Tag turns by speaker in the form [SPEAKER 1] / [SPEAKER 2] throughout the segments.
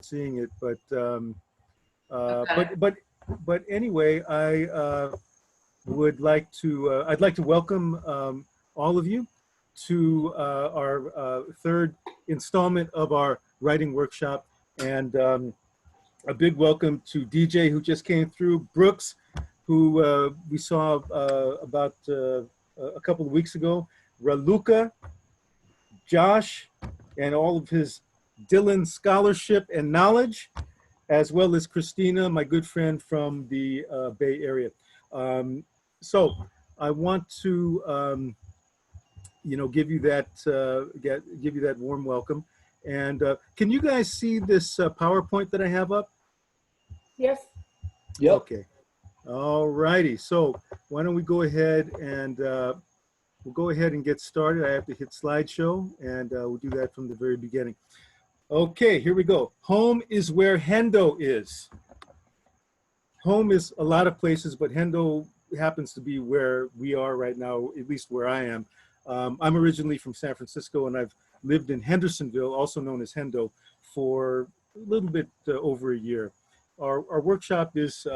[SPEAKER 1] seeing it, but
[SPEAKER 2] Okay.
[SPEAKER 1] but anyway, I'd like to welcome all of you to our third installment of our writing workshop, and a big welcome to DJ who just came through, Brooks, who we saw about a couple of weeks ago, Raluca, Josh, and all of his Dylan scholarship and knowledge, as well as Christina, my good friend from the Bay Area. So I want to, give you that give you that warm welcome. And can you guys see this PowerPoint that I have up?
[SPEAKER 2] Yes.
[SPEAKER 3] Yep.
[SPEAKER 1] Okay. All righty. So why don't we go ahead and we'll go ahead and get started. I have to hit slideshow, and we'll do that from the very beginning. Okay, here we go. Home is where Hendo is. Home is a lot of places, but Hendo happens to be where we are right now, at least where I am. I'm originally from San Francisco, and I've lived in Hendersonville, also known as Hendo, for a little bit over a year. Our workshop is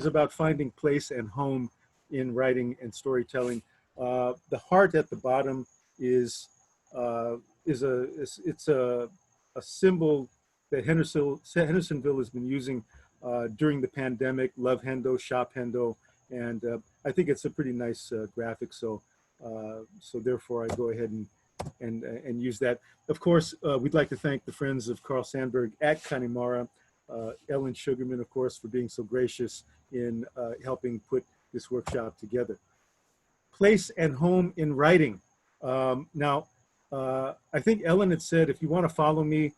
[SPEAKER 1] about finding place and home in writing and storytelling. The heart at the bottom is a symbol that Hendersonville has been using during the pandemic. Love Hendo, shop Hendo, and I think it's a pretty nice graphic. So therefore, I go ahead and use that. Of course, we'd like to thank the friends of Carl Sandburg at Connemara, Ellen Sugarman, of course, for being so gracious in helping put this workshop together. Place and home in writing. Now, I think Ellen had said, if you want to follow me,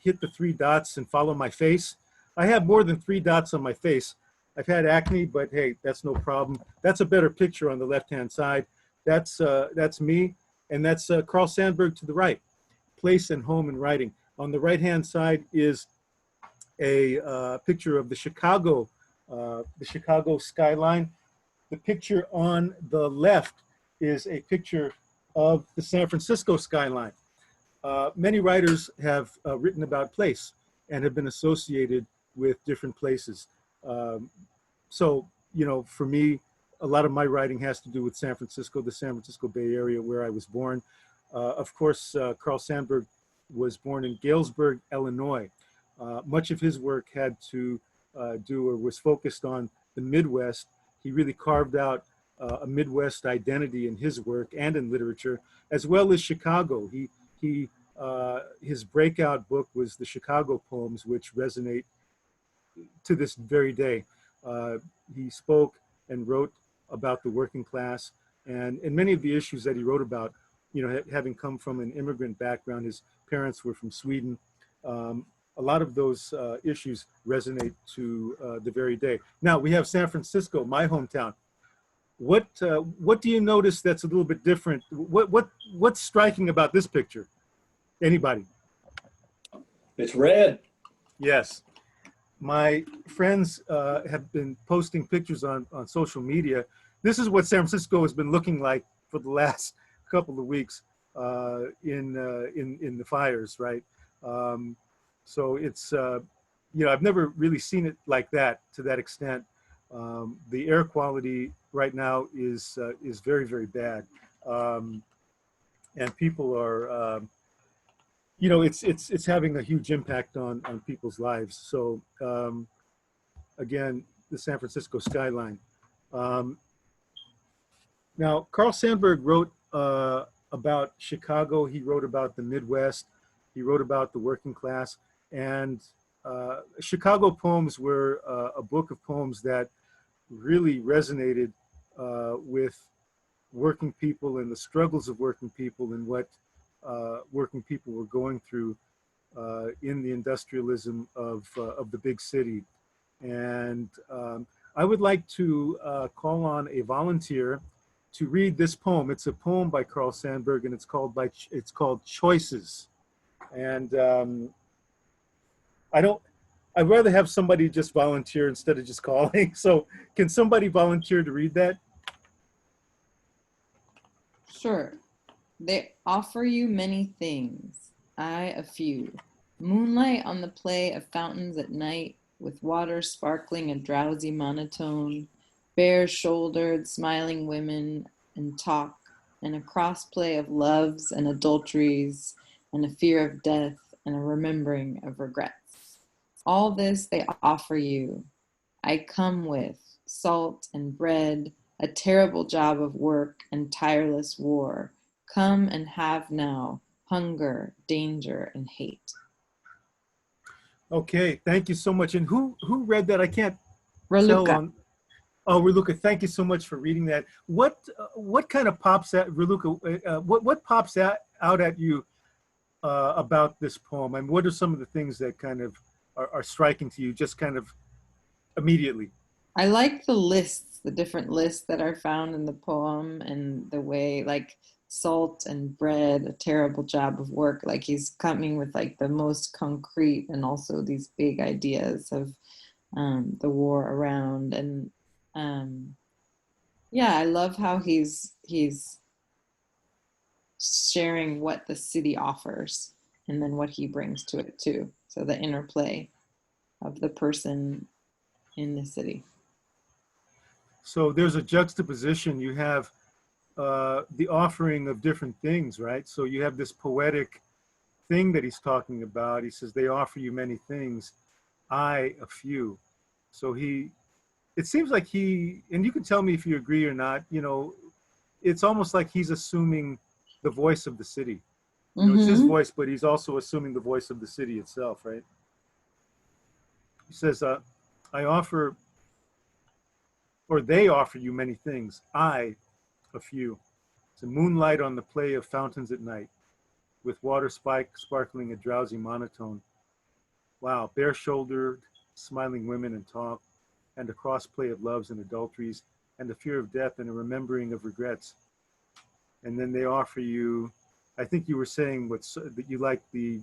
[SPEAKER 1] hit the 3 dots and follow my face. I have more than 3 dots on my face. I've had acne, but hey, that's no problem. That's a better picture on the left-hand side. That's me, and that's Carl Sandburg to the right. Place and home in writing. On the right-hand side is a picture of the Chicago skyline. The picture on the left is a picture of the San Francisco skyline. Many writers have written about place and have been associated with different places. So, for me, a lot of my writing has to do with San Francisco, the San Francisco Bay Area, where I was born. Of course, Carl Sandburg was born in Galesburg, Illinois. Much of his work had to do or was focused on the Midwest. He really carved out a Midwest identity in his work and in literature, as well as Chicago. His breakout book was the Chicago Poems, which resonate to this very day. He spoke and wrote about the working class, and many of the issues that he wrote about, having come from an immigrant background, his parents were from Sweden. A lot of those issues resonate to the very day. Now we have San Francisco, my hometown. What do you notice that's a little bit different? What's striking about this picture? Anybody?
[SPEAKER 3] It's red.
[SPEAKER 1] Yes. My friends have been posting pictures on social media. This is what San Francisco has been looking like for the last couple of weeks in the fires, right? So it's, I've never really seen it like that, to that extent. The air quality right now is very, very bad. And people are, it's having a huge impact on people's lives. So again, the San Francisco skyline. Now, Carl Sandburg wrote about Chicago. He wrote about the Midwest. He wrote about the working class. And Chicago Poems were a book of poems that really resonated with working people and the struggles of working people and what working people were going through in the industrialism of the big city. And I would like to call on a volunteer to read this poem. It's a poem by Carl Sandburg, and it's called Choices. And I'd rather have somebody just volunteer instead of just calling. So can somebody volunteer to read that?
[SPEAKER 4] Sure. They offer you many things, I a few. Moonlight on the play of fountains at night, with water sparkling a drowsy monotone, bare-shouldered, smiling women and talk, and a crossplay of loves and adulteries, and a fear of death and a remembering of regrets. All this they offer you. I come with salt and bread, a terrible job of work and tireless war. Come and have now hunger, danger, and hate.
[SPEAKER 1] Okay, thank you so much. And who read that? I can't tell
[SPEAKER 4] Raluca.
[SPEAKER 1] on. Oh, Raluca, thank you so much for reading that. What kind of pops at Raluca? What pops out at you about this poem? I mean, what are some of the things that kind of are striking to you, just kind of immediately?
[SPEAKER 4] I like the lists, the different lists that are found in the poem, and the way, like, salt and bread, a terrible job of work. Like, he's coming with like the most concrete and also these big ideas of the war around. And yeah, I love how he's sharing what the city offers and then what he brings to it too. So the interplay of the person in the city.
[SPEAKER 1] So there's a juxtaposition. You have the offering of different things, right? So you have this poetic thing that he's talking about. He says, they offer you many things, I a few. So it seems like and you can tell me if you agree or not, it's almost like he's assuming the voice of the city. It's his voice, but he's also assuming the voice of the city itself, right? He says, I offer, or they offer you many things, I a few. It's a moonlight on the play of fountains at night, with water sparkling a drowsy monotone. Wow, bare-shouldered, smiling women and talk, and a crossplay of loves and adulteries, and the fear of death and a remembering of regrets. And then they offer you, I think you were saying that you like the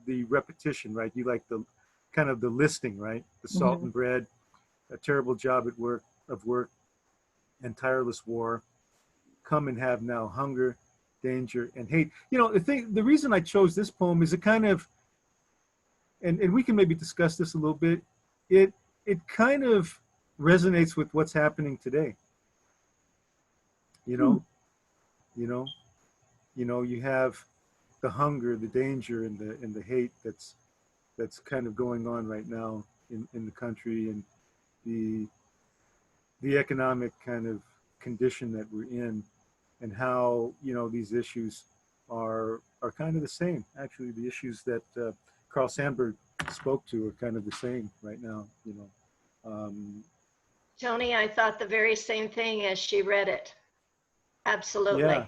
[SPEAKER 1] repetition, right? You like the kind of the listing, right? The salt and bread, a terrible job of work, and tireless war. Come and have now hunger, danger, and hate. The reason I chose this poem is it kind of, and we can maybe discuss this a little bit. It kind of resonates with what's happening today. You have the hunger, the danger, and the hate that's kind of going on right now in the country, and the economic kind of condition that we're in, and how these issues are kind of the same. Actually, the issues that Carl Sandburg spoke to are kind of the same right now.
[SPEAKER 2] Tony, I thought the very same thing as she read it. Absolutely.
[SPEAKER 1] Yeah,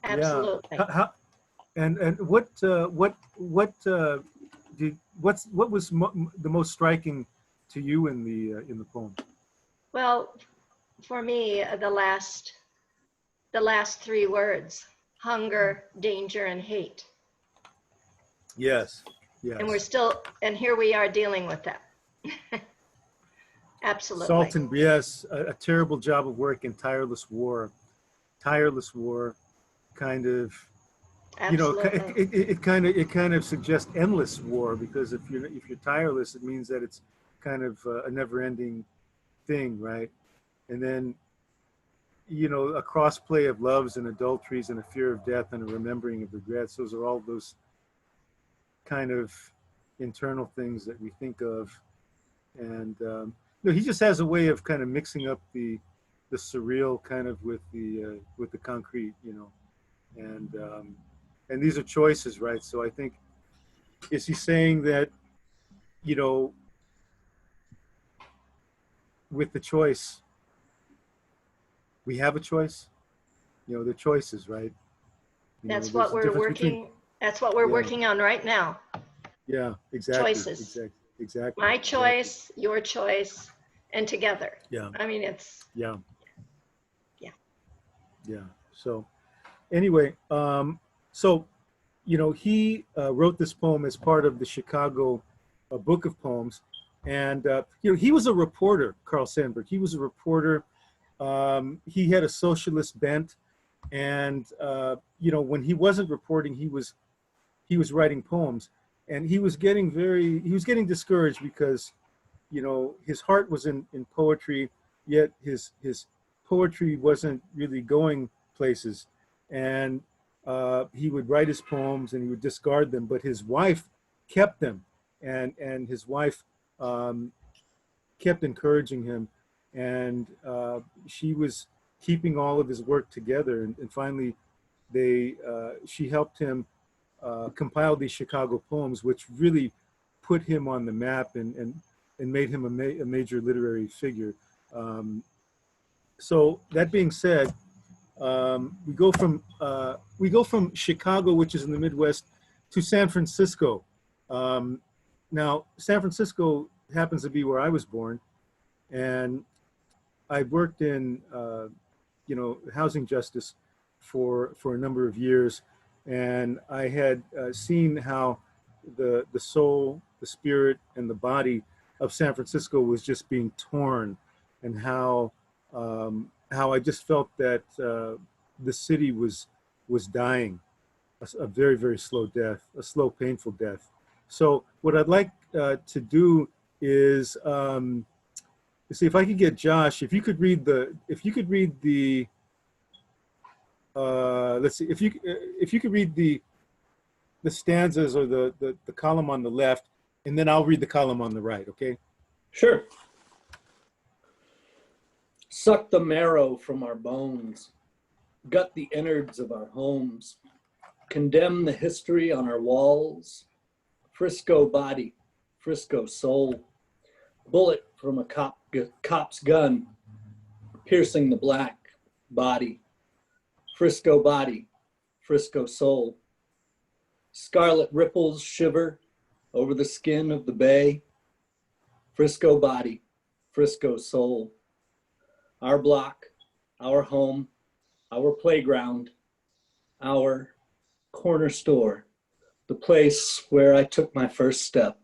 [SPEAKER 2] Absolutely.
[SPEAKER 1] yeah. And what was the most striking to you in the poem?
[SPEAKER 2] Well, for me, the last three words: hunger, danger, and hate.
[SPEAKER 1] Yes.
[SPEAKER 2] And here we are dealing with that. Absolutely.
[SPEAKER 1] Salt and yes, a terrible job of work and tireless war, kind of.
[SPEAKER 2] Absolutely.
[SPEAKER 1] It kind of suggests endless war, because if you're tireless, it means that it's kind of a never-ending thing, right? And then a crossplay of loves and adulteries and a fear of death and a remembering of regrets. Those are all those kind of internal things that we think of. And he just has a way of kind of mixing up the surreal kind of with the concrete, and these are choices, right? So I think, is he saying that, with the choice, we have a choice? The choices, right?
[SPEAKER 2] That's
[SPEAKER 1] there's
[SPEAKER 2] what
[SPEAKER 1] a
[SPEAKER 2] we're
[SPEAKER 1] difference
[SPEAKER 2] working. That's what we're
[SPEAKER 1] Yeah.
[SPEAKER 2] working on right now.
[SPEAKER 1] Yeah, exactly.
[SPEAKER 2] Choices.
[SPEAKER 1] Exactly.
[SPEAKER 2] My choice, your choice, and together.
[SPEAKER 1] Yeah.
[SPEAKER 2] I mean, it's.
[SPEAKER 1] Yeah.
[SPEAKER 2] Yeah.
[SPEAKER 1] Yeah. So anyway, he wrote this poem as part of the Chicago Book of Poems. And, he was a reporter, Carl Sandburg. He was a reporter. He had a socialist bent. And, when he wasn't reporting, he was writing poems. And he was getting discouraged because, you know, his heart was in poetry, yet his poetry wasn't really going places. And he would write his poems and he would discard them, but his wife kept them, and his wife kept encouraging him, and she was keeping all of his work together. And finally, she helped him compile these Chicago poems, which really put him on the map and made him a major literary figure. So that being said, we go from Chicago, which is in the Midwest, to San Francisco. Now, San Francisco happens to be where I was born, and I worked in housing justice for a number of years, and I had seen how the soul, the spirit, and the body of San Francisco was just being torn, and how I just felt that the city was dying, a very, very slow death, a slow, painful death. So what I'd like to do is see if I could get Josh, if you could read the let's see, if you could read the stanzas or the column on the left, and then I'll read the column on the right, okay?
[SPEAKER 3] Sure. Suck the marrow from our bones, gut the innards of our homes, condemn the history on our walls, Frisco body, Frisco soul, bullet from a cop's gun, piercing the black body, Frisco body, Frisco soul, scarlet ripples shiver over the skin of the bay, Frisco body, Frisco soul, our block, our home, our playground, our corner store, the place where I took my first step.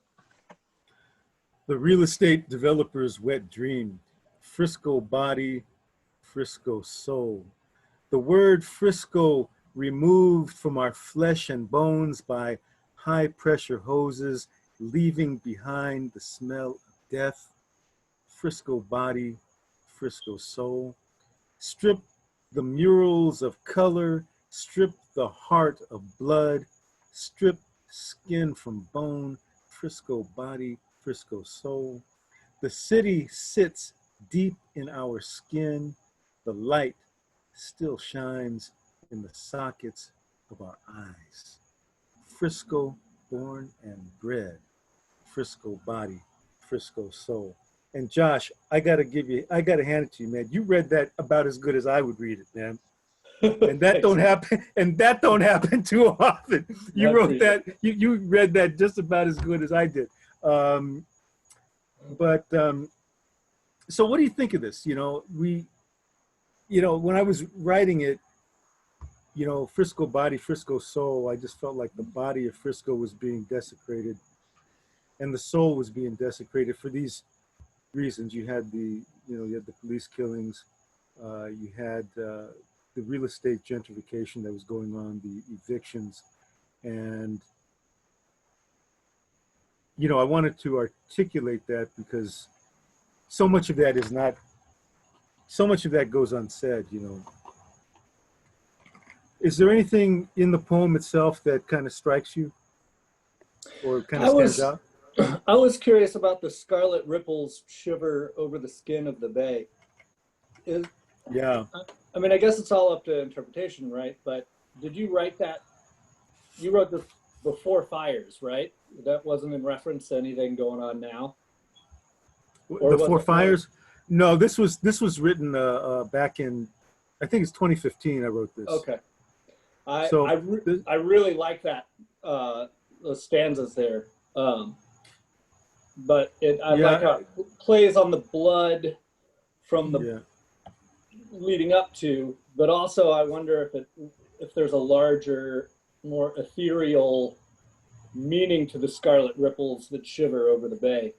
[SPEAKER 1] The real estate developer's wet dream, Frisco body, Frisco soul. The word Frisco removed from our flesh and bones by high pressure hoses, leaving behind the smell of death. Frisco body, Frisco soul. Strip the murals of color, strip the heart of blood, strip skin from bone, Frisco body, Frisco soul. The city sits deep in our skin. The light still shines in the sockets of our eyes. Frisco born and bred, Frisco body, Frisco soul. And Josh, I gotta hand it to you, man. You read that about as good as I would read it, man. And that don't happen too often. You wrote that, you read that just about as good as I did. So what do you think of this? When I was writing it, Frisco body, Frisco soul, I just felt like the body of Frisco was being desecrated and the soul was being desecrated for these reasons. You had the police killings, you had the real estate gentrification that was going on, the evictions, and I wanted to articulate that because so much of that goes unsaid. Is there anything in the poem itself that kind of strikes you or kind of stands out?
[SPEAKER 3] I was curious about the scarlet ripples shiver over the skin of the bay.
[SPEAKER 1] Yeah.
[SPEAKER 3] I mean, I guess it's all up to interpretation, right? But did you write that? You wrote this before fires, right? That wasn't in reference to anything going on now?
[SPEAKER 1] Before fires? No, this was written back in, I think it's 2015 I wrote this.
[SPEAKER 3] Okay. I really like that, those stanzas there. But I like how it plays on the blood from the leading up to, but also I wonder if there's a larger, more ethereal meaning to the scarlet ripples that shiver over the bay.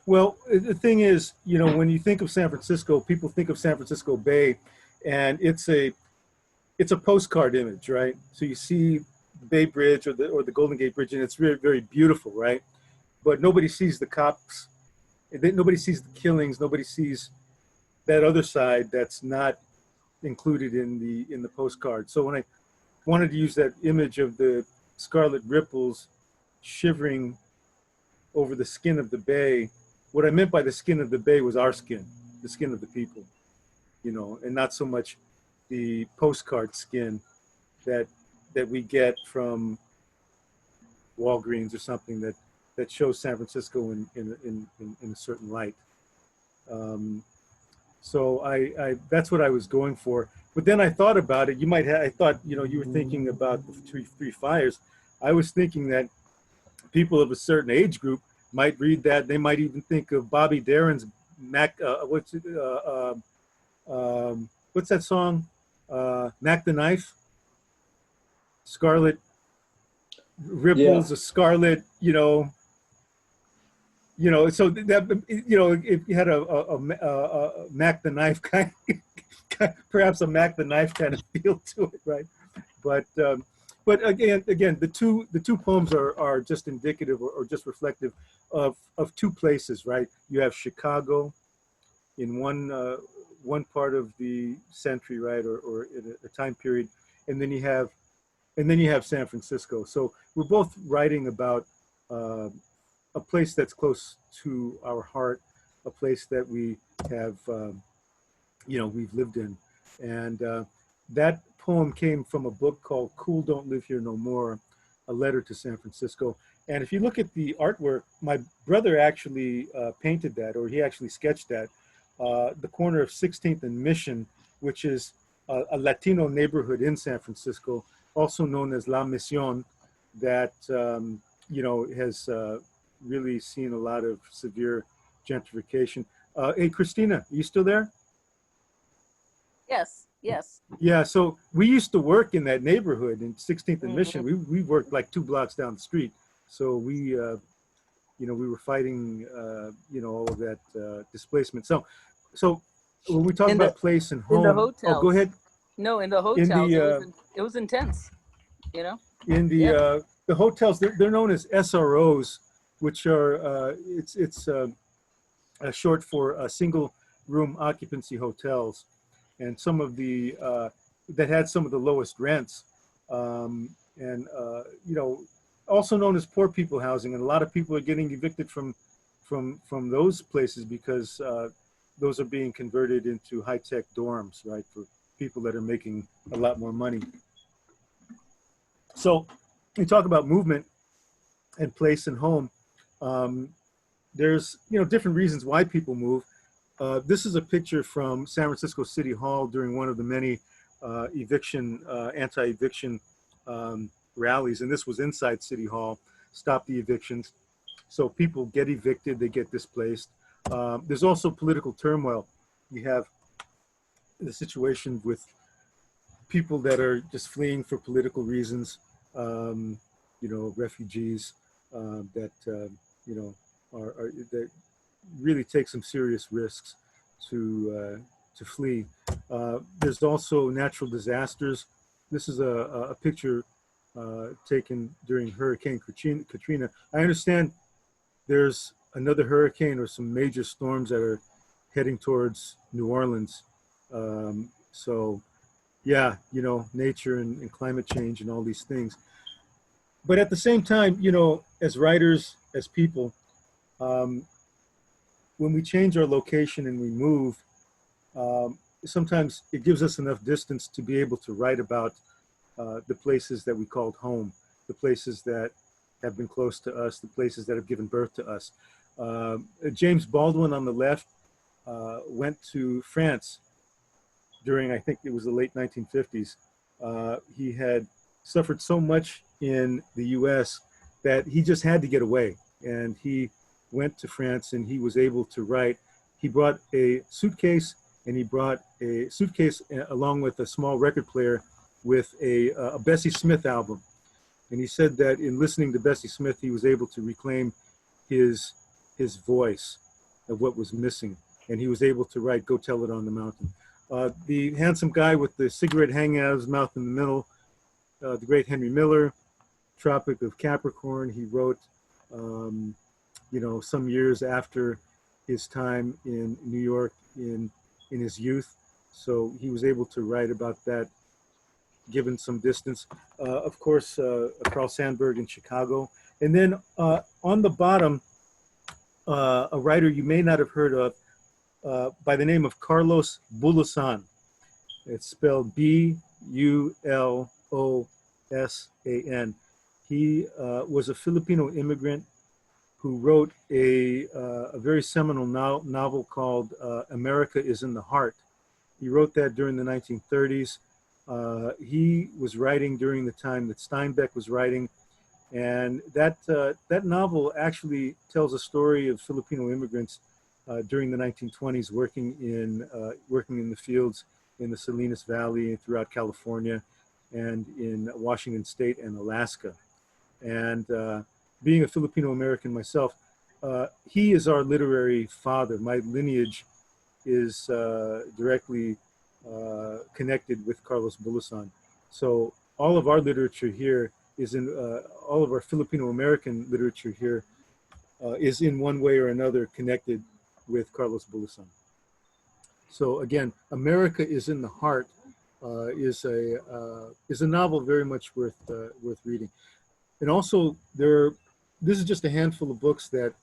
[SPEAKER 1] Well, the thing is, when you think of San Francisco, people think of San Francisco Bay, and it's a postcard image, right? So you see Bay Bridge or the Golden Gate Bridge, and it's very, very beautiful, right? But nobody sees the cops. Nobody sees the killings. Nobody sees that other side that's not included in the postcard. So when I wanted to use that image of the scarlet ripples shivering over the skin of the bay, what I meant by the skin of the bay was our skin, the skin of the people, you know, and not so much the postcard skin that we get from Walgreens or something that shows San Francisco in a certain light. So I that's what I was going for. But then I thought about it. I thought, you know, you were thinking about the three fires. I was thinking that people of a certain age group might read that. They might even think of Bobby Darin's what's that song? Mac the Knife. Scarlet ripples, a scarlet, you know, so that, you know, if you had a Mac the Knife kind, perhaps a Mac the Knife kind of feel to it, right? But again, the two poems are just indicative or just reflective of two places, right? You have Chicago in one part of the century, right, or in a time period, and then you have San Francisco. So we're both writing about a place that's close to our heart, a place that we have, you know, we've lived in. And that poem came from a book called Cool Don't Live Here No More, a letter to San Francisco. And if you look at the artwork, my brother actually painted that, or he actually sketched that, the corner of 16th and Mission, which is a Latino neighborhood in San Francisco, also known as La Misión, that, you know, has really seen a lot of severe gentrification. Hey, Christina, are you still there?
[SPEAKER 5] Yes, yes.
[SPEAKER 1] Yeah, so we used to work in that neighborhood in 16th and Mission. We worked like 2 blocks down the street. So we, you know, we were fighting, you know, all of that displacement. So when we talk about place and home,
[SPEAKER 5] in the hotels.
[SPEAKER 1] oh, go ahead.
[SPEAKER 5] No, in the hotels, it was intense, you know?
[SPEAKER 1] In the hotels, they're known as SROs, which are, it's short for single room occupancy hotels. And some of the, that had some of the lowest rents. And, you know, also known as poor people housing. And a lot of people are getting evicted from those places because those are being converted into high-tech dorms, right, for people that are making a lot more money. So we talk about movement and place and home. There's, you know, different reasons why people move. This is a picture from San Francisco City Hall during one of the many anti-eviction rallies, and this was inside City Hall, Stop the Evictions. So people get evicted, they get displaced. There's also political turmoil. We have the situation with people that are just fleeing for political reasons, you know, refugees that, you know, that really take some serious risks to flee. There's also natural disasters. This is a picture taken during Hurricane Katrina. I understand there's another hurricane or some major storms that are heading towards New Orleans. So yeah, you know, nature and climate change and all these things. But at the same time, you know, as writers, as people, when we change our location and we move, sometimes it gives us enough distance to be able to write about the places that we called home, the places that have been close to us, the places that have given birth to us. James Baldwin on the left went to France during, I think it was the late 1950s. He had suffered so much in the US that he just had to get away. And he went to France and he was able to write. He brought a suitcase, and he brought a suitcase along with a small record player with a Bessie Smith album. And he said that in listening to Bessie Smith, he was able to reclaim his voice of what was missing. And he was able to write Go Tell It on the Mountain. The handsome guy with the cigarette hanging out of his mouth in the middle, the great Henry Miller. Tropic of Capricorn. He wrote, some years after his time in New York in his youth. So he was able to write about that, given some distance. Of course, Carl Sandburg in Chicago. And then on the bottom, a writer you may not have heard of by the name of Carlos Bulusan. It's spelled Bulosan. He was a Filipino immigrant who wrote a very seminal novel called America is in the Heart. He wrote that during the 1930s. He was writing during the time that Steinbeck was writing. And that novel actually tells a story of Filipino immigrants during the 1920s working in the fields in the Salinas Valley and throughout California and in Washington State and Alaska. And being a Filipino American myself, he is our literary father. My lineage is directly connected with Carlos Bulusan. So all of our literature here is in, all of our Filipino American literature here is in one way or another connected with Carlos Bulusan. So again, America is in the Heart is a novel very much worth reading. And also this is just a handful of books that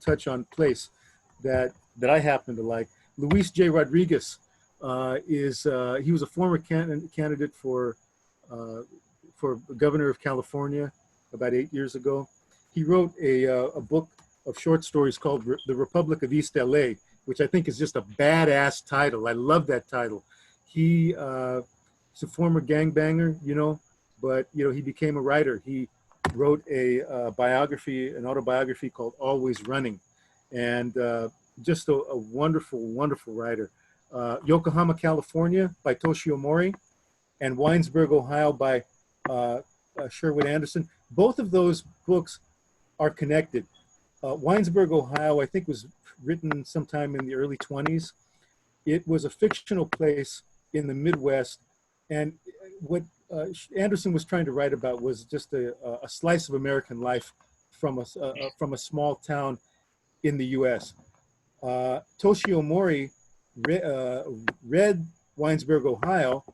[SPEAKER 1] touch on place that I happen to like. Luis J. Rodriguez he was a former candidate for governor of California about 8 years ago. He wrote a book of short stories called The Republic of East LA, which I think is just a badass title. I love that title. He's a former gangbanger, but he became a writer. He wrote an autobiography called Always Running, and just a wonderful, wonderful writer. Yokohama, California by Toshio Mori, and Winesburg, Ohio by Sherwood Anderson. Both of those books are connected. Winesburg, Ohio, I think was written sometime in the early 20s. It was a fictional place in the Midwest, and what Anderson was trying to write about was just a slice of American life from a small town in the U.S. Toshio Mori read Winesburg, Ohio,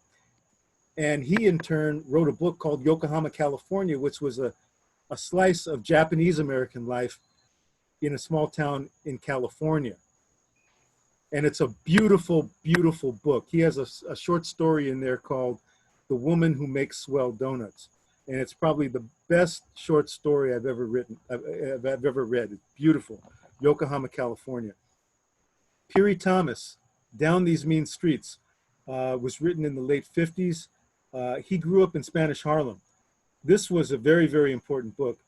[SPEAKER 1] and he in turn wrote a book called Yokohama, California, which was a slice of Japanese American life in a small town in California. And it's a beautiful, beautiful book. He has a short story in there called The Woman Who Makes Swell Donuts. And it's probably the best short story I've ever read. It's beautiful. Yokohama, California. Piri Thomas, Down These Mean Streets, was written in the late 50s. He grew up in Spanish Harlem. This was a very, very important book.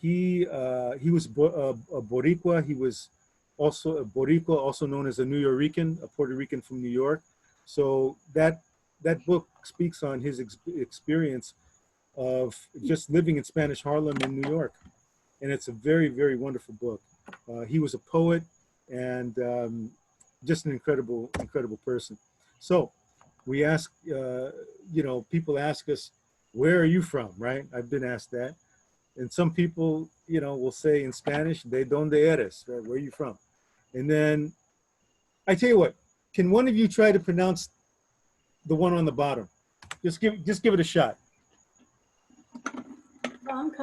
[SPEAKER 1] He was a Boricua. He was also a Boricua, also known as a New Yorican, a Puerto Rican from New York. So that book speaks on his experience of just living in Spanish Harlem in New York. And it's a very, very wonderful book. He was a poet and just an incredible, incredible person. So we ask, people ask us, where are you from, right? I've been asked that. And some people, will say in Spanish, ¿de dónde eres? Right? Where are you from? And then I tell you what, can one of you try to pronounce the one on the bottom? Just give it a shot.
[SPEAKER 6] Can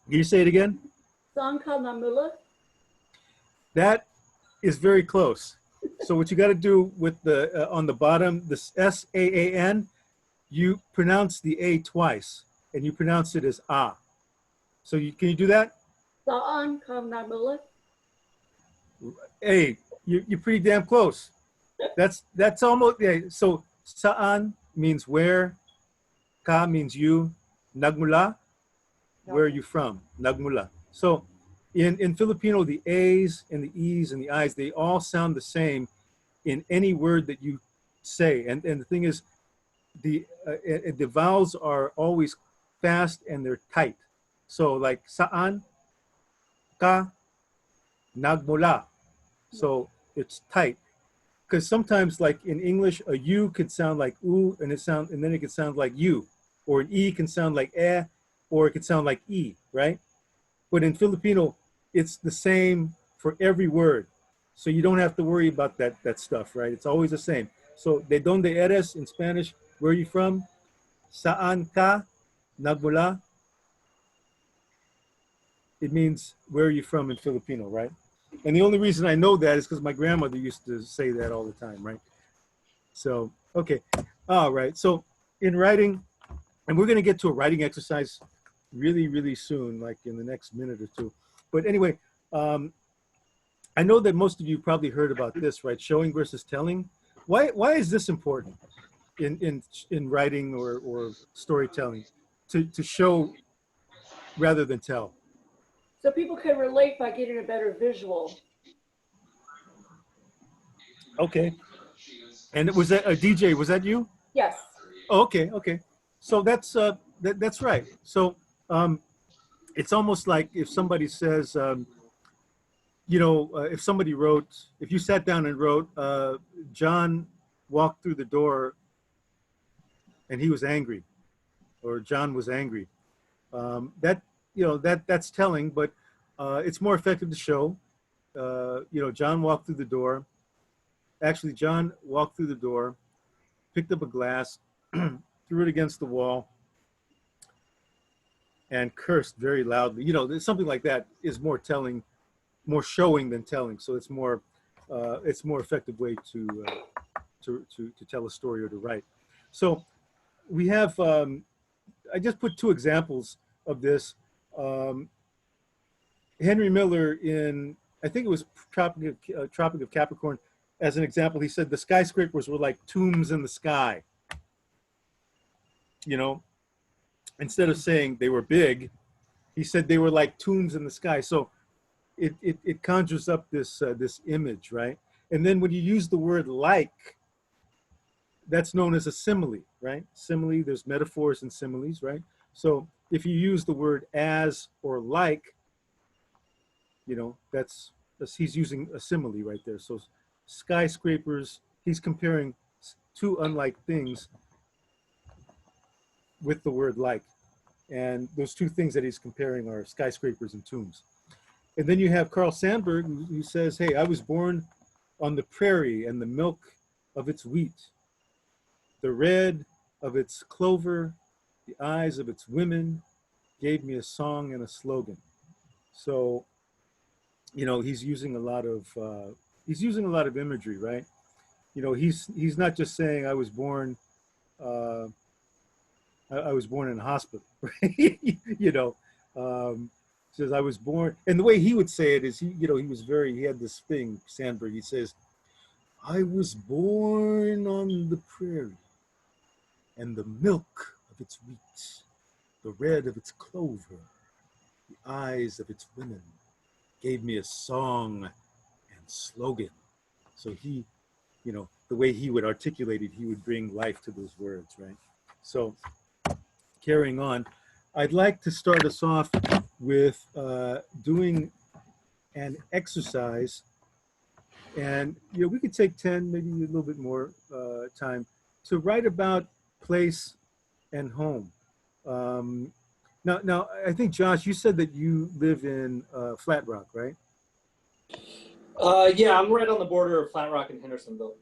[SPEAKER 1] you say it again? That is very close. So what you got to do with the on the bottom, this S-A-A-N, you pronounce the A twice, and you pronounce it as ah. So can you do that? Hey, you're pretty damn close. That's almost, yeah. So saan means where, ka means you, nagmula, where are you from, nagmula. So in Filipino, the A's and the E's and the I's, they all sound the same in any word that you say. And the thing is, the vowels are always fast and they're tight. So like saan, ka, nagmula. So it's tight. Because sometimes, like in English, a U could sound like oo, and then it could sound like you. or an E can sound like eh, or it can sound like E, right? But in Filipino, it's the same for every word. So you don't have to worry about that stuff, right? It's always the same. So, de donde eres in Spanish, where are you from? Saan ka nagmula? It means, where are you from in Filipino, right? And the only reason I know that is because my grandmother used to say that all the time, right? So, okay. All right. So in writing, and we're going to get to a writing exercise really, really soon, like in the next minute or two. But anyway, I know that most of you probably heard about this, right? Showing versus telling. Why is this important in writing or storytelling, to show rather than tell?
[SPEAKER 6] So people can relate by getting a better visual.
[SPEAKER 1] Okay. And was that a DJ? Was that you?
[SPEAKER 6] Yes.
[SPEAKER 1] Oh, okay, okay. So that's right. So it's almost like if somebody says, if somebody wrote, if you sat down and wrote, John walked through the door and he was angry, or John was angry. That's telling, but it's more effective to show. John walked through the door. Actually, John walked through the door, picked up a glass, threw it against the wall, and cursed very loudly. Something like that is more telling, more showing than telling. So it's more effective way to tell a story or to write. So we have, I just put two examples of this. Henry Miller in, I think it was Tropic of Capricorn, as an example, he said the skyscrapers were like tombs in the sky. Instead of saying they were big, he said they were like tombs in the sky. So it conjures up this image, right? And then when you use the word like, that's known as a simile, right? Simile, there's metaphors and similes, right? So if you use the word as or like, that's he's using a simile right there. So skyscrapers, he's comparing two unlike things with the word like. And those two things that he's comparing are skyscrapers and tombs. And then you have Carl Sandburg, who says, hey, I was born on the prairie and the milk of its wheat, the red of its clover, the eyes of its women gave me a song and a slogan. So, he's using a lot of imagery, right? He's not just saying I was born I was born in a hospital, right? Says I was born, and the way he would say it is he had this thing, Sandburg, he says, I was born on the prairie and the milk of its wheat, the red of its clover, the eyes of its women gave me a song and slogan. So he, the way he would articulate it, he would bring life to those words, right? So carrying on, I'd like to start us off with doing an exercise. And, we could take 10, maybe a little bit more time to write about place and home. Now, I think, Josh, you said that you live in Flat Rock, right?
[SPEAKER 3] Yeah, I'm right on the border of Flat Rock and Hendersonville.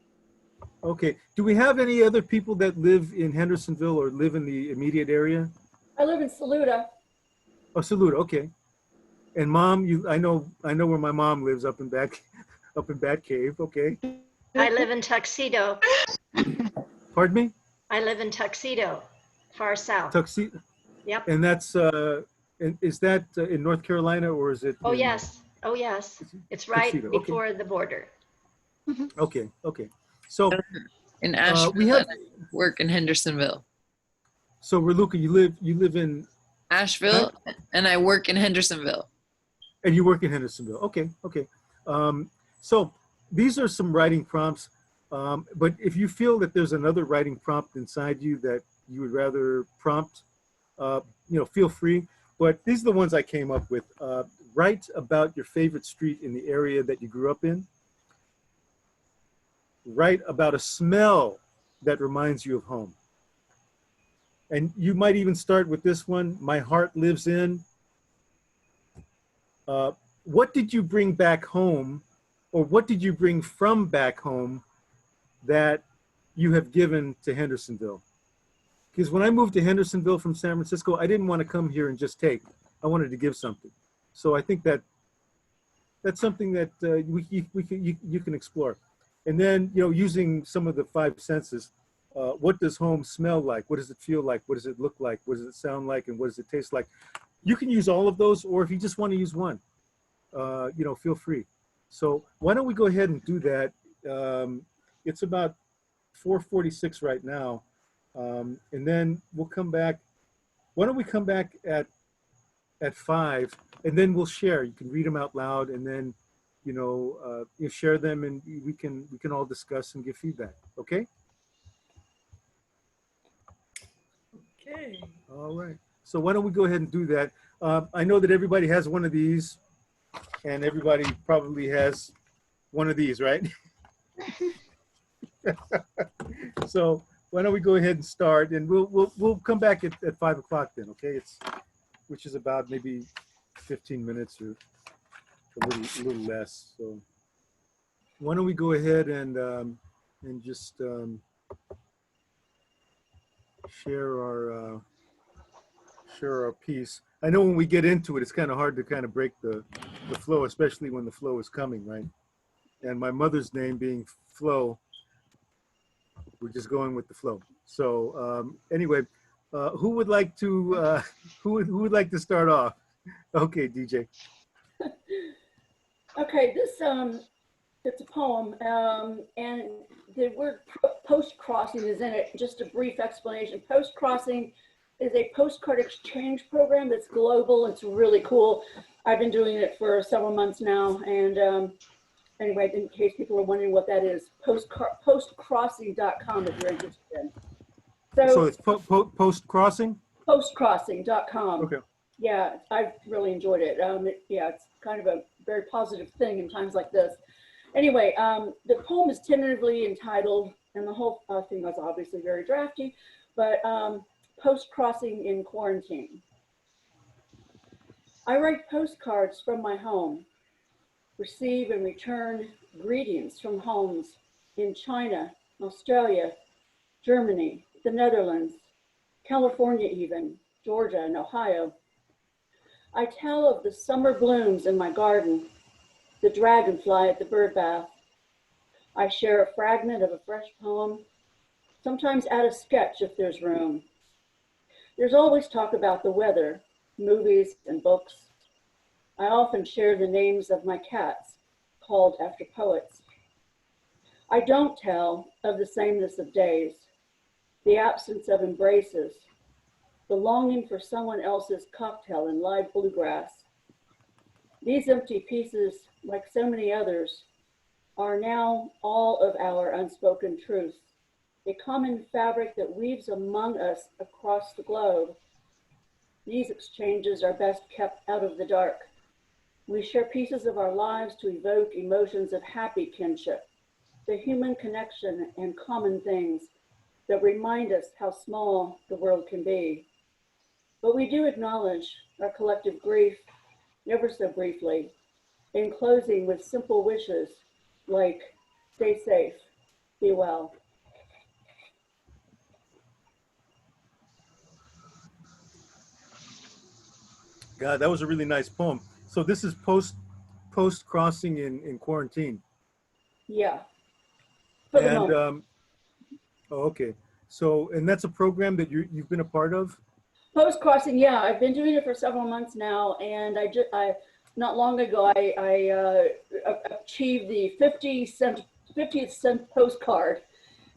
[SPEAKER 1] Okay. Do we have any other people that live in Hendersonville or live in the immediate area?
[SPEAKER 6] I live in Saluda.
[SPEAKER 1] Oh, Saluda. Okay. And Mom, I know where my mom lives, up in Bat Cave. Okay.
[SPEAKER 2] I live in Tuxedo.
[SPEAKER 1] Pardon me?
[SPEAKER 2] I live in Tuxedo, far south.
[SPEAKER 1] Tuxedo.
[SPEAKER 2] Yep.
[SPEAKER 1] And that's is that in North Carolina, or is it?
[SPEAKER 2] Oh, yes. Oh, yes. It's right
[SPEAKER 1] Tuxedo.
[SPEAKER 2] before the border.
[SPEAKER 1] Okay. Okay. So
[SPEAKER 4] In Asheville,
[SPEAKER 1] we have.
[SPEAKER 4] and I work in Hendersonville.
[SPEAKER 1] So Raluca, you live in
[SPEAKER 4] Asheville, and I work in Hendersonville.
[SPEAKER 1] And you work in Hendersonville. Okay. Okay. So these are some writing prompts. But if you feel that there's another writing prompt inside you that you would rather prompt, feel free. But these are the ones I came up with. Write about your favorite street in the area that you grew up in. Write about a smell that reminds you of home. And you might even start with this one, My Heart Lives In. What did you bring back home, or what did you bring from back home that you have given to Hendersonville? Because when I moved to Hendersonville from San Francisco, I didn't want to come here and just take. I wanted to give something. So I think that that's something that you can explore. And then, you know, using some of the five senses, what does home smell like? What does it feel like? What does it look like? What does it sound like? And what does it taste like? You can use all of those, or if you just want to use one, you know, feel free. So why don't we go ahead and do that? It's about 4:46 right now. And then we'll come back. Why don't we come back at 5, and then we'll share. You can read them out loud, and then, you know, you share them, and we can all discuss and give feedback. Okay.
[SPEAKER 6] Okay.
[SPEAKER 1] All right. So why don't we go ahead and do that? I know that everybody has one of these, and everybody probably has one of these, right? So why don't we go ahead and start, and we'll come back at 5 o'clock then, okay? Which is about maybe 15 minutes or a little less. So why don't we go ahead and just share our piece. I know when we get into it, it's kind of hard to kind of break the flow, especially when the flow is coming, right? And my mother's name being Flo, we're just going with the flow. So anyway, who would like to who would like to start off? Okay, DJ.
[SPEAKER 6] Okay, this it's a poem, and the word post-crossing is in it. Just a brief explanation. Post-crossing is a postcard exchange program that's global. It's really cool. I've been doing it for several months now, and anyway, in case people are wondering what that is, postcrossing.com if you're interested in.
[SPEAKER 1] So it's post-crossing?
[SPEAKER 6] Postcrossing.com.
[SPEAKER 1] Okay.
[SPEAKER 6] Yeah, I've really enjoyed it. Yeah, it's kind of a very positive thing in times like this. Anyway, the poem is tentatively entitled, and the whole thing was obviously very drafty, but Post-Crossing in Quarantine. I write postcards from my home, receive and return greetings from homes in China, Australia, Germany, the Netherlands, California even, Georgia and Ohio. I tell of the summer blooms in my garden, the dragonfly at the bird bath. I share a fragment of a fresh poem, sometimes add a sketch if there's room. There's always talk about the weather, movies and books. I often share the names of my cats, called after poets. I don't tell of the sameness of days, the absence of embraces, the longing for someone else's cocktail in live bluegrass. These empty pieces, like so many others, are now all of our unspoken truths, a common fabric that weaves among us across the globe. These exchanges are best kept out of the dark. We share pieces of our lives to evoke emotions of happy kinship, the human connection and common things that remind us how small the world can be. But we do acknowledge our collective grief, never so briefly, in closing with simple wishes like, stay safe, be well.
[SPEAKER 1] God, that was a really nice poem. So this is post-crossing in quarantine.
[SPEAKER 6] Yeah, for the
[SPEAKER 1] And
[SPEAKER 6] moment.
[SPEAKER 1] oh, okay. So, and that's a program that you've been a part of?
[SPEAKER 6] Post-crossing, yeah, I've been doing it for several months now, and I not long ago, I achieved the 50th cent postcard,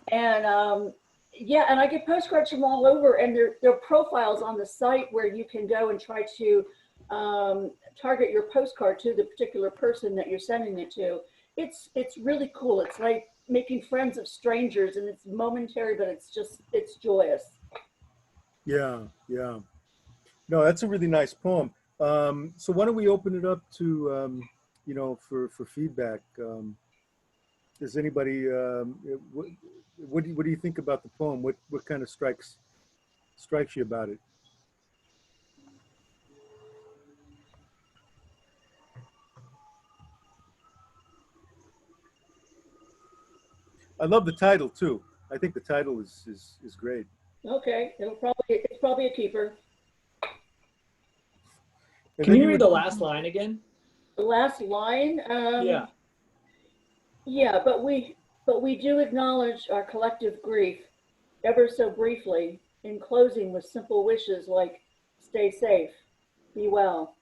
[SPEAKER 6] and yeah, and I get postcards from all over, and there are profiles on the site where you can go and try to target your postcard to the particular person that you're sending it to. It's really cool. It's like making friends of strangers, and it's momentary, but it's joyous.
[SPEAKER 1] Yeah, yeah. No, that's a really nice poem. So why don't we open it up to, you know, for feedback? Does anybody, what do you think about the poem? What kind of strikes strikes you about it? I love the title too. I think the title is great.
[SPEAKER 6] Okay, it's probably a keeper.
[SPEAKER 1] And
[SPEAKER 3] Can
[SPEAKER 1] then
[SPEAKER 3] you read
[SPEAKER 1] would-
[SPEAKER 3] the last line again?
[SPEAKER 6] The last line.
[SPEAKER 3] Yeah.
[SPEAKER 6] Yeah, but we do acknowledge our collective grief, ever so briefly, in closing with simple wishes like stay safe, be well.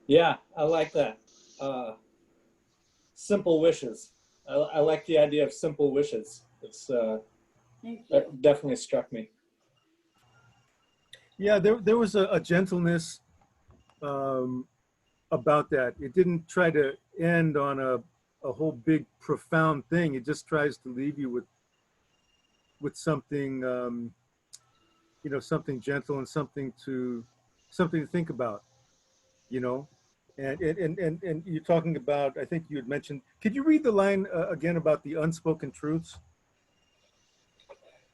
[SPEAKER 3] Yeah, I like that. Simple wishes. I like the idea of simple wishes. It's
[SPEAKER 6] Thank you.
[SPEAKER 3] that definitely struck me.
[SPEAKER 1] Yeah, there was a gentleness about that. It didn't try to end on a whole big profound thing. It just tries to leave you with something, something gentle and something to think about, you know. And you're talking about, I think you had mentioned, could you read the line again about the unspoken truths?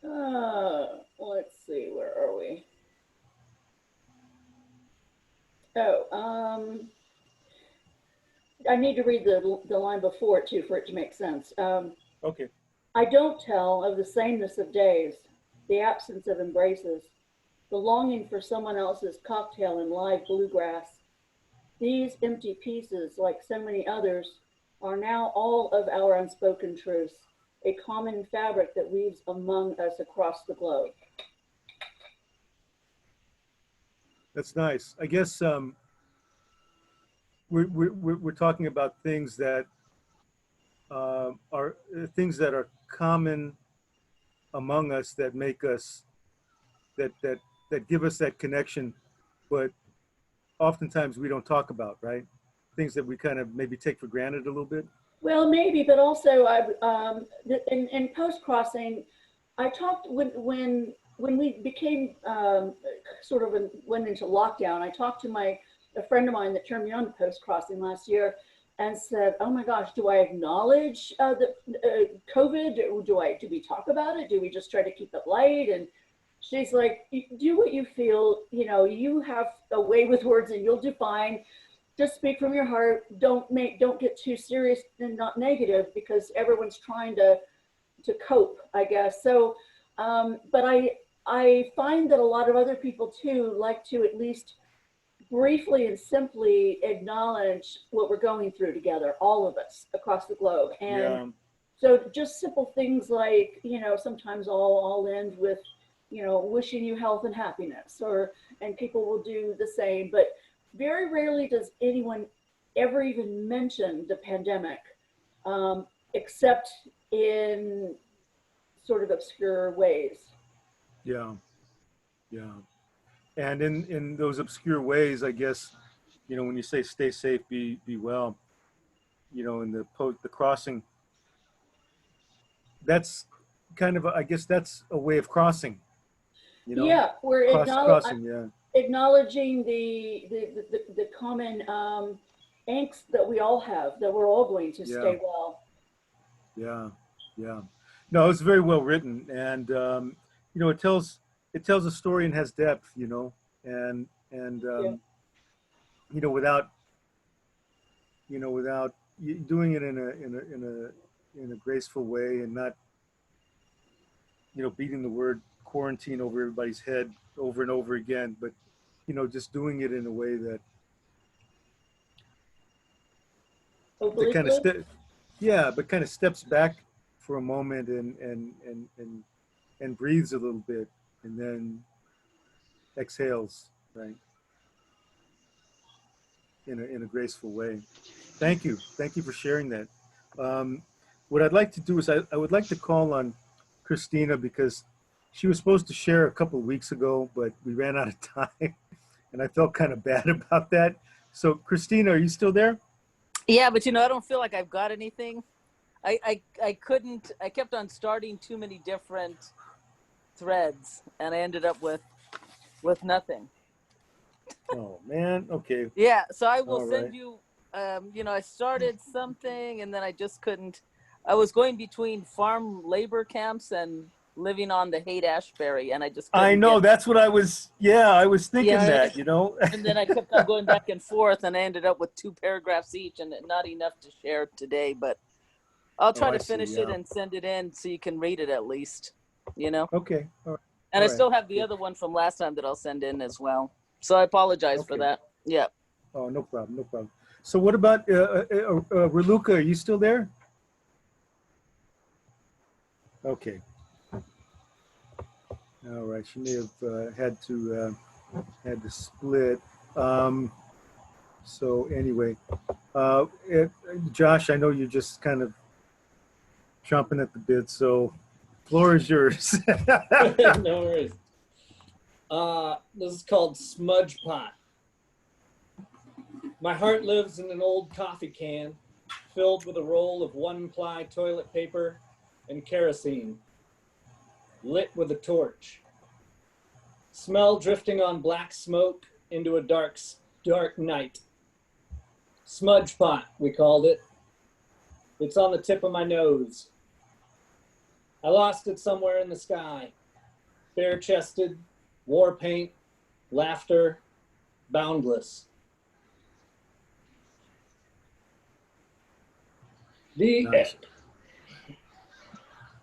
[SPEAKER 6] Let's see, where are we? Oh, I need to read the line before it too for it to make sense.
[SPEAKER 1] Okay.
[SPEAKER 6] I don't tell of the sameness of days, the absence of embraces, the longing for someone else's cocktail in live bluegrass. These empty pieces, like so many others, are now all of our unspoken truths, a common fabric that weaves among us across the globe.
[SPEAKER 1] That's nice. I guess we're talking about things that are things that are common among us, that make us that give us that connection, but oftentimes we don't talk about, right? Things that we kind of maybe take for granted a little bit.
[SPEAKER 6] Well, maybe, but also in post-crossing, I talked when we became sort of went into lockdown. I talked to a friend of mine that turned me on to post-crossing last year, and said, "Oh my gosh, do I acknowledge the COVID? Do we talk about it? Do we just try to keep it light?" And she's like, "Do what you feel. You know, you have a way with words, and you'll do fine. Just speak from your heart. Don't get too serious and not negative, because everyone's trying to cope, I guess." So, but I find that a lot of other people too like to at least briefly and simply acknowledge what we're going through together, all of us across the globe. And
[SPEAKER 1] Yeah.
[SPEAKER 6] so just simple things like, sometimes I'll end with, wishing you health and happiness, and people will do the same, but very rarely does anyone ever even mention the pandemic, except in sort of obscure ways.
[SPEAKER 1] Yeah. Yeah. And in those obscure ways, I guess, when you say stay safe, be well, in the crossing, that's kind of I guess that's a way of crossing,
[SPEAKER 6] Yeah, we're
[SPEAKER 1] crossing. Yeah.
[SPEAKER 6] acknowledging the common angst that we all have, that we're all going to stay well.
[SPEAKER 1] Yeah. Yeah. No, it's very well written, and it tells a story and has depth, and without doing it in a graceful way, and not beating the word quarantine over everybody's head over and over again, but just doing it in a way that kind of but kind of steps back for a moment and breathes a little bit, and then exhales, right, in a graceful way. Thank you for sharing that. What I'd like to do is I would like to call on Christina, because she was supposed to share a couple of weeks ago, but we ran out of time, and I felt kind of bad about that. So Christina, are you still there?
[SPEAKER 5] Yeah, but I don't feel like I've got anything. I couldn't. I kept on starting too many different threads, and I ended up with nothing.
[SPEAKER 1] Oh man. Okay.
[SPEAKER 5] Yeah. So I will
[SPEAKER 1] All
[SPEAKER 5] send
[SPEAKER 1] right.
[SPEAKER 5] you. I started something, and then I just couldn't. I was going between farm labor camps and living on the Haight-Ashbury, and I just couldn't
[SPEAKER 1] I know,
[SPEAKER 5] get,
[SPEAKER 1] that's what I was thinking
[SPEAKER 5] Yeah,
[SPEAKER 1] that, you know?
[SPEAKER 5] and then I kept on going back and forth, and I ended up with 2 paragraphs each, and not enough to share today. But I'll try
[SPEAKER 1] Oh, I
[SPEAKER 5] to
[SPEAKER 1] see,
[SPEAKER 5] finish it
[SPEAKER 1] yeah.
[SPEAKER 5] and send it in so you can read it at least, you know.
[SPEAKER 1] Okay, all right.
[SPEAKER 5] And I
[SPEAKER 1] All right.
[SPEAKER 5] still have the
[SPEAKER 1] Good.
[SPEAKER 5] other one from last time that I'll send in as well. So I apologize for
[SPEAKER 1] Okay.
[SPEAKER 5] that. Yeah.
[SPEAKER 1] Oh, no problem, no problem. So what about Raluca? Are you still there? Okay. All right. She may have had to split. So anyway, Josh, I know you're just kind of chomping at the bit. So, floor is yours.
[SPEAKER 3] No worries. This is called Smudge Pot. My heart lives in an old coffee can filled with a roll of 1-ply toilet paper and kerosene, lit with a torch. Smell drifting on black smoke into a dark night. Smudge pot, we called it. It's on the tip of my nose. I lost it somewhere in the sky. Bare-chested, war paint, laughter, boundless. The
[SPEAKER 1] Nice.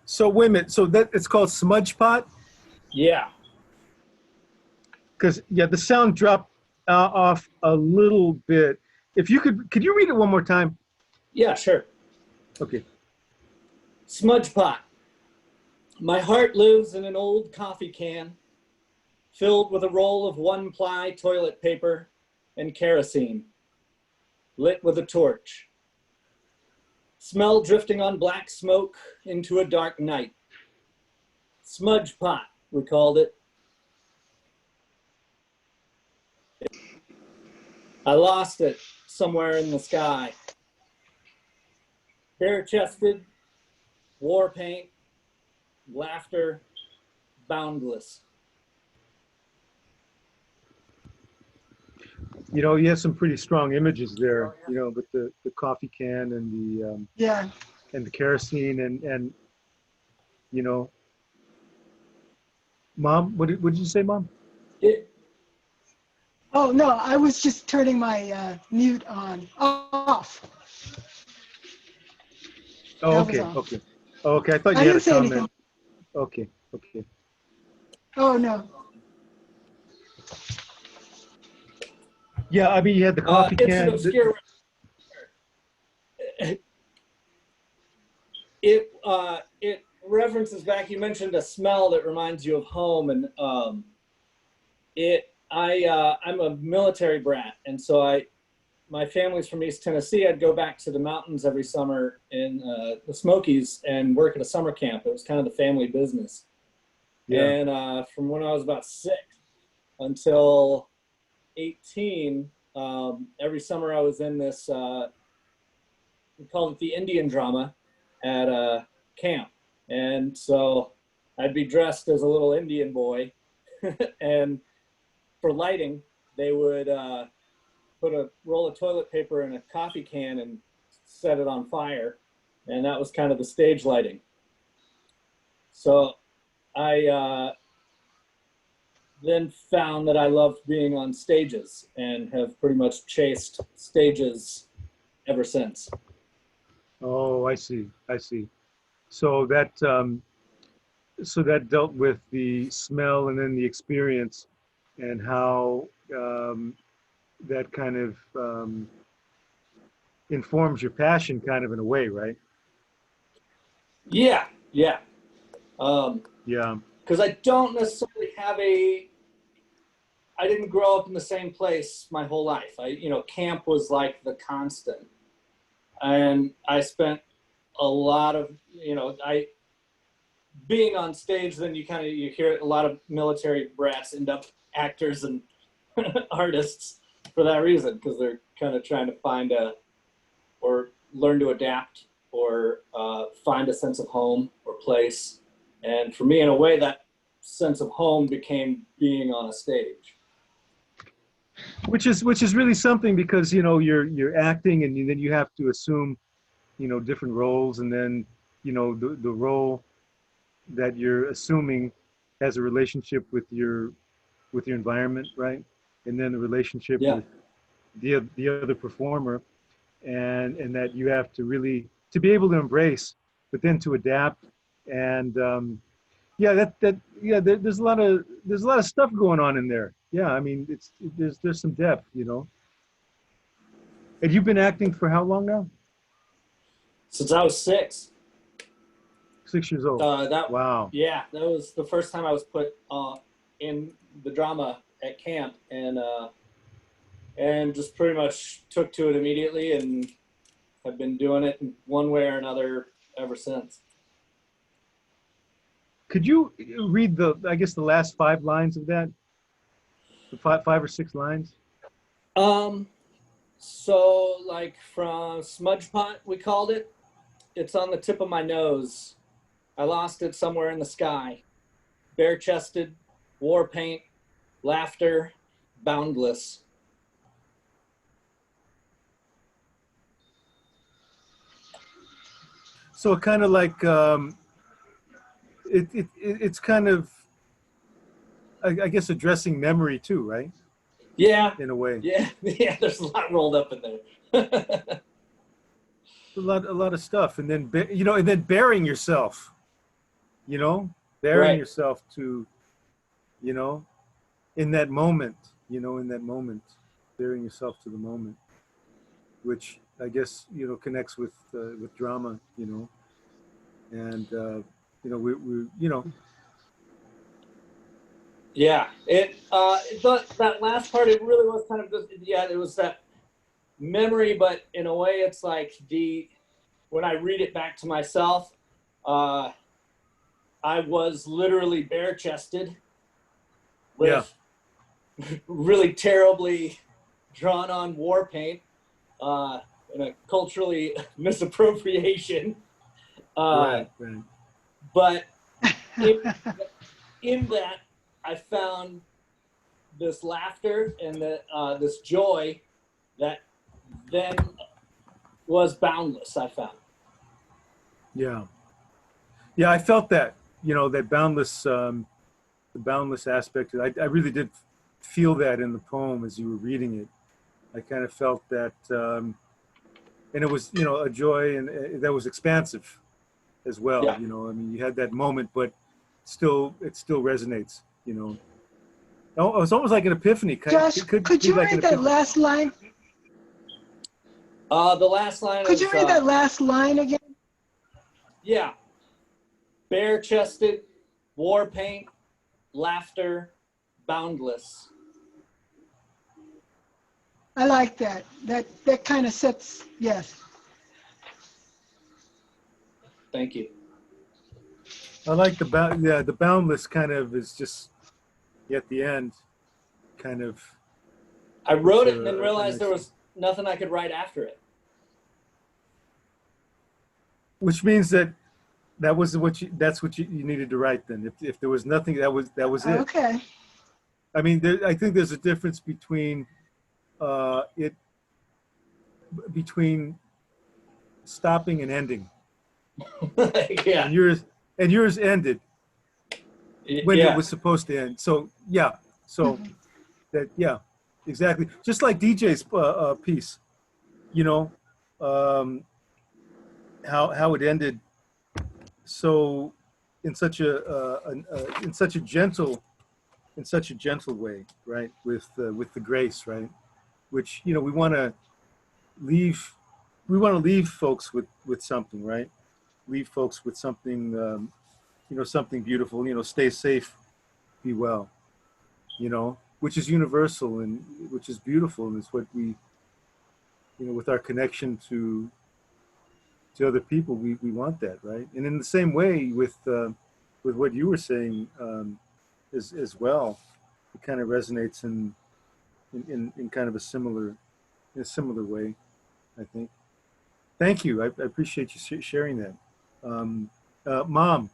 [SPEAKER 1] So wait a minute. So that it's called Smudge Pot?
[SPEAKER 3] Yeah.
[SPEAKER 1] Because yeah, the sound dropped off a little bit. If you could you read it one more time?
[SPEAKER 3] Yeah, sure.
[SPEAKER 1] Okay.
[SPEAKER 3] Smudge pot. My heart lives in an old coffee can filled with a roll of 1-ply toilet paper and kerosene, lit with a torch. Smell drifting on black smoke into a dark night. Smudge pot, we called it. I lost it somewhere in the sky. Bare-chested, war paint, laughter, boundless.
[SPEAKER 1] You know, you have some pretty strong images there. You know, with the coffee can and the
[SPEAKER 7] Yeah.
[SPEAKER 1] and the kerosene and you know, Mom, what did you say, Mom?
[SPEAKER 3] It,
[SPEAKER 7] Oh, no, I was just turning my mute on, off.
[SPEAKER 1] Oh,
[SPEAKER 7] That was
[SPEAKER 1] okay,
[SPEAKER 7] all.
[SPEAKER 1] okay, okay. I thought
[SPEAKER 7] I
[SPEAKER 1] you had a
[SPEAKER 7] didn't say
[SPEAKER 1] comment.
[SPEAKER 7] anything.
[SPEAKER 1] Okay, okay.
[SPEAKER 7] Oh, no.
[SPEAKER 1] Yeah, I mean, you had the coffee
[SPEAKER 3] it's an
[SPEAKER 1] can.
[SPEAKER 3] obscure. It references back. You mentioned a smell that reminds you of home, and I'm a military brat, and so my family's from East Tennessee. I'd go back to the mountains every summer in the Smokies and work at a summer camp. It was kind of the family business.
[SPEAKER 1] Yeah.
[SPEAKER 3] And from when I was about 6 until 18, every summer I was in this, we called it the Indian drama at a camp. And so I'd be dressed as a little Indian boy. And for lighting, they would put a roll of toilet paper in a coffee can and set it on fire. And that was kind of the stage lighting. So I then found that I loved being on stages and have pretty much chased stages ever since.
[SPEAKER 1] Oh, I see. I see. So that dealt with the smell and then the experience and how that kind of informs your passion, kind of in a way, right?
[SPEAKER 3] Yeah.
[SPEAKER 1] Yeah.
[SPEAKER 3] Because I don't necessarily have I didn't grow up in the same place my whole life. Camp was like the constant. And I spent a lot of, being on stage, then you hear a lot of military brats end up actors and artists for that reason, because they're kind of trying to find or learn to adapt or find a sense of home or place. And for me, in a way, that sense of home became being on a stage.
[SPEAKER 1] Which is really something, because you're acting, and then you have to assume different roles, and then, the role that you're assuming has a relationship with your environment, right? And then the relationship
[SPEAKER 3] Yeah.
[SPEAKER 1] with the other performer, and that you have to really to be able to embrace, but then to adapt. And there's a lot of stuff going on in there. Yeah, I mean, there's some depth. And you've been acting for how long now?
[SPEAKER 3] Since I was 6.
[SPEAKER 1] 6 years old. Wow.
[SPEAKER 3] Yeah, that was the first time I was put in the drama at camp, and just pretty much took to it immediately, and have been doing it in one way or another ever since.
[SPEAKER 1] Could you read the last 5 lines of that? The five or 6 lines?
[SPEAKER 3] So like from Smudge Pot, we called it. It's on the tip of my nose. I lost it somewhere in the sky. Bare-chested, war paint, laughter, boundless.
[SPEAKER 1] So kind of like it's kind of, I guess, addressing memory too, right?
[SPEAKER 3] Yeah.
[SPEAKER 1] In a way.
[SPEAKER 3] Yeah. Yeah. There's a lot rolled up in there.
[SPEAKER 1] a lot of stuff, and then and then bearing yourself. Bearing
[SPEAKER 3] Right.
[SPEAKER 1] yourself to, in that moment, bearing yourself to the moment, which I guess connects with drama, and we
[SPEAKER 3] Yeah, that last part, it really was kind of just, it was that memory, but in a way it's like when I read it back to myself, I was literally bare-chested with really terribly drawn on war paint, in a culturally misappropriation.
[SPEAKER 1] right.
[SPEAKER 3] But in that, I found this laughter and this joy that then was boundless, I found.
[SPEAKER 1] Yeah, I felt that, that boundless, the boundless aspect. I really did feel that in the poem as you were reading it. I kind of felt that, and it was, a joy and that was expansive as well.
[SPEAKER 3] Yeah.
[SPEAKER 1] I mean, you had that moment, but it still resonates. Oh, it's almost like an epiphany.
[SPEAKER 7] Josh, could you read that last line?
[SPEAKER 3] The last line
[SPEAKER 7] Could
[SPEAKER 3] is,
[SPEAKER 7] you read that last line again?
[SPEAKER 3] yeah. Bare-chested, war paint, laughter, boundless.
[SPEAKER 7] I like that. That kind of sets, yes.
[SPEAKER 3] Thank you.
[SPEAKER 1] I like the boundless kind of is just at the end, kind of.
[SPEAKER 3] I wrote it and then realized there was nothing I could write after it.
[SPEAKER 1] Which means that's what you needed to write then. If there was nothing, that was it.
[SPEAKER 7] Okay.
[SPEAKER 1] I mean, I think there's a difference between between stopping and ending.
[SPEAKER 3] Yeah.
[SPEAKER 1] And yours ended when
[SPEAKER 3] Yeah.
[SPEAKER 1] it was supposed to end. So that exactly. Just like DJ's piece, how it ended. So in such a gentle way, right? With the grace, right? Which we want to leave folks with something, right? Leave folks with something, something beautiful. Stay safe, be well, which is universal and which is beautiful, and it's what we, with our connection to other people, we want that, right? And in the same way with what you were saying as well, it kind of resonates in kind of a similar way, I think. Thank you. I appreciate you sharing that. Mom.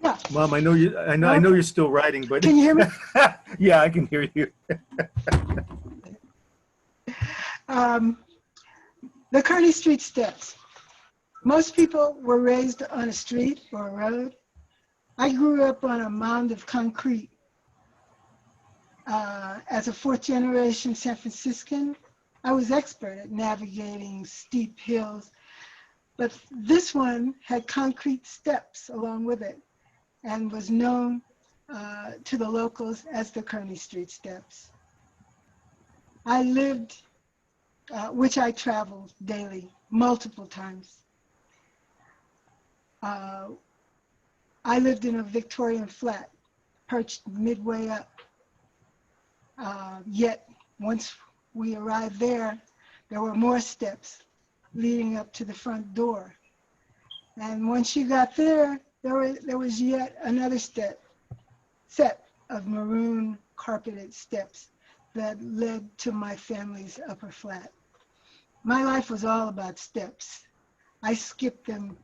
[SPEAKER 7] Yeah.
[SPEAKER 1] Mom, I know you're still writing, but
[SPEAKER 7] Can you hear me?
[SPEAKER 1] Yeah, I can hear you.
[SPEAKER 7] The Kearney Street steps. Most people were raised on a street or a road. I grew up on a mound of concrete. As a fourth generation San Franciscan, I was expert at navigating steep hills, but this one had concrete steps along with it and was known to the locals as the Kearney Street steps. I lived, which I traveled daily, multiple times. I lived in a Victorian flat, perched midway up. Yet, once we arrived there, there were more steps leading up to the front door. And once you got there, there was yet another set of maroon carpeted steps that led to my family's upper flat. My life was all about steps. I skipped them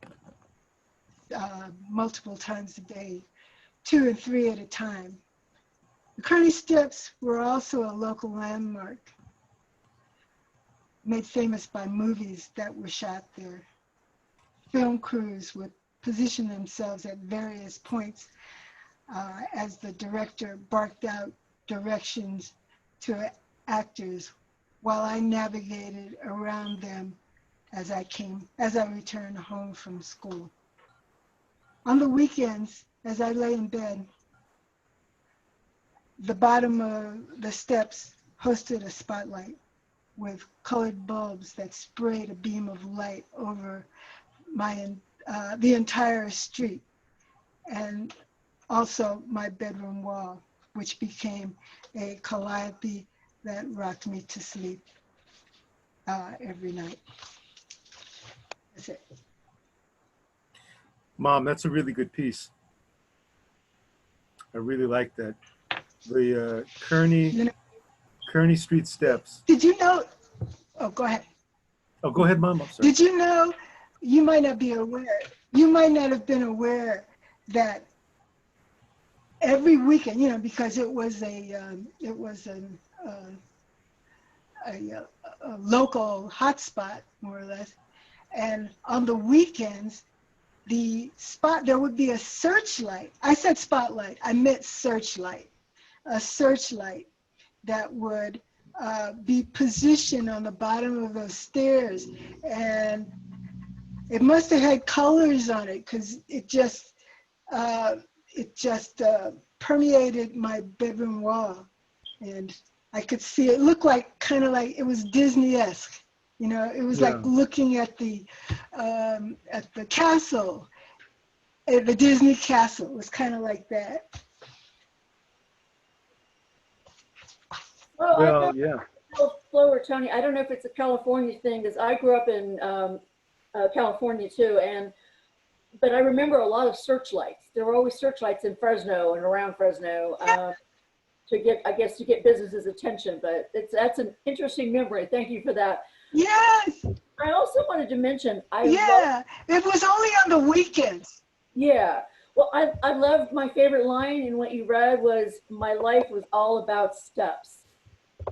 [SPEAKER 7] multiple times a day, 2 and 3 at a time. The Kearney Steps were also a local landmark, made famous by movies that were shot there. Film crews would position themselves at various points as the director barked out directions to actors while I navigated around them as I returned home from school. On the weekends, as I lay in bed, the bottom of the steps hosted a spotlight with colored bulbs that sprayed a beam of light over the entire street, and also my bedroom wall, which became a calliope that rocked me to sleep every night. That's it.
[SPEAKER 1] Mom, that's a really good piece. I really like that. The Kearney Street steps.
[SPEAKER 7] Did you know? Oh, go ahead.
[SPEAKER 1] Oh, go ahead, Mom. I'm sorry.
[SPEAKER 7] Did you know? You might not be aware. You might not have been aware that every weekend, because it was a local hotspot, more or less, and on the weekends, there would be a searchlight. I said spotlight. I meant searchlight. A searchlight that would be positioned on the bottom of those stairs, and it must have had colors on it because it just permeated my bedroom wall, and I could see it. Looked kind of like it was Disney-esque. It was like looking at the castle, the Disney castle. It was kind of like that.
[SPEAKER 6] Well,
[SPEAKER 1] yeah.
[SPEAKER 6] Slower, Tony. I don't know if it's a California thing, because I grew up in California too, but I remember a lot of searchlights. There were always searchlights in Fresno and around Fresno to get businesses' attention. But that's an interesting memory. Thank you for that.
[SPEAKER 7] Yes.
[SPEAKER 6] I also wanted to mention,
[SPEAKER 7] it was only on the weekends.
[SPEAKER 6] Yeah. Well, I loved, my favorite line in what you read was, "My life was all about steps."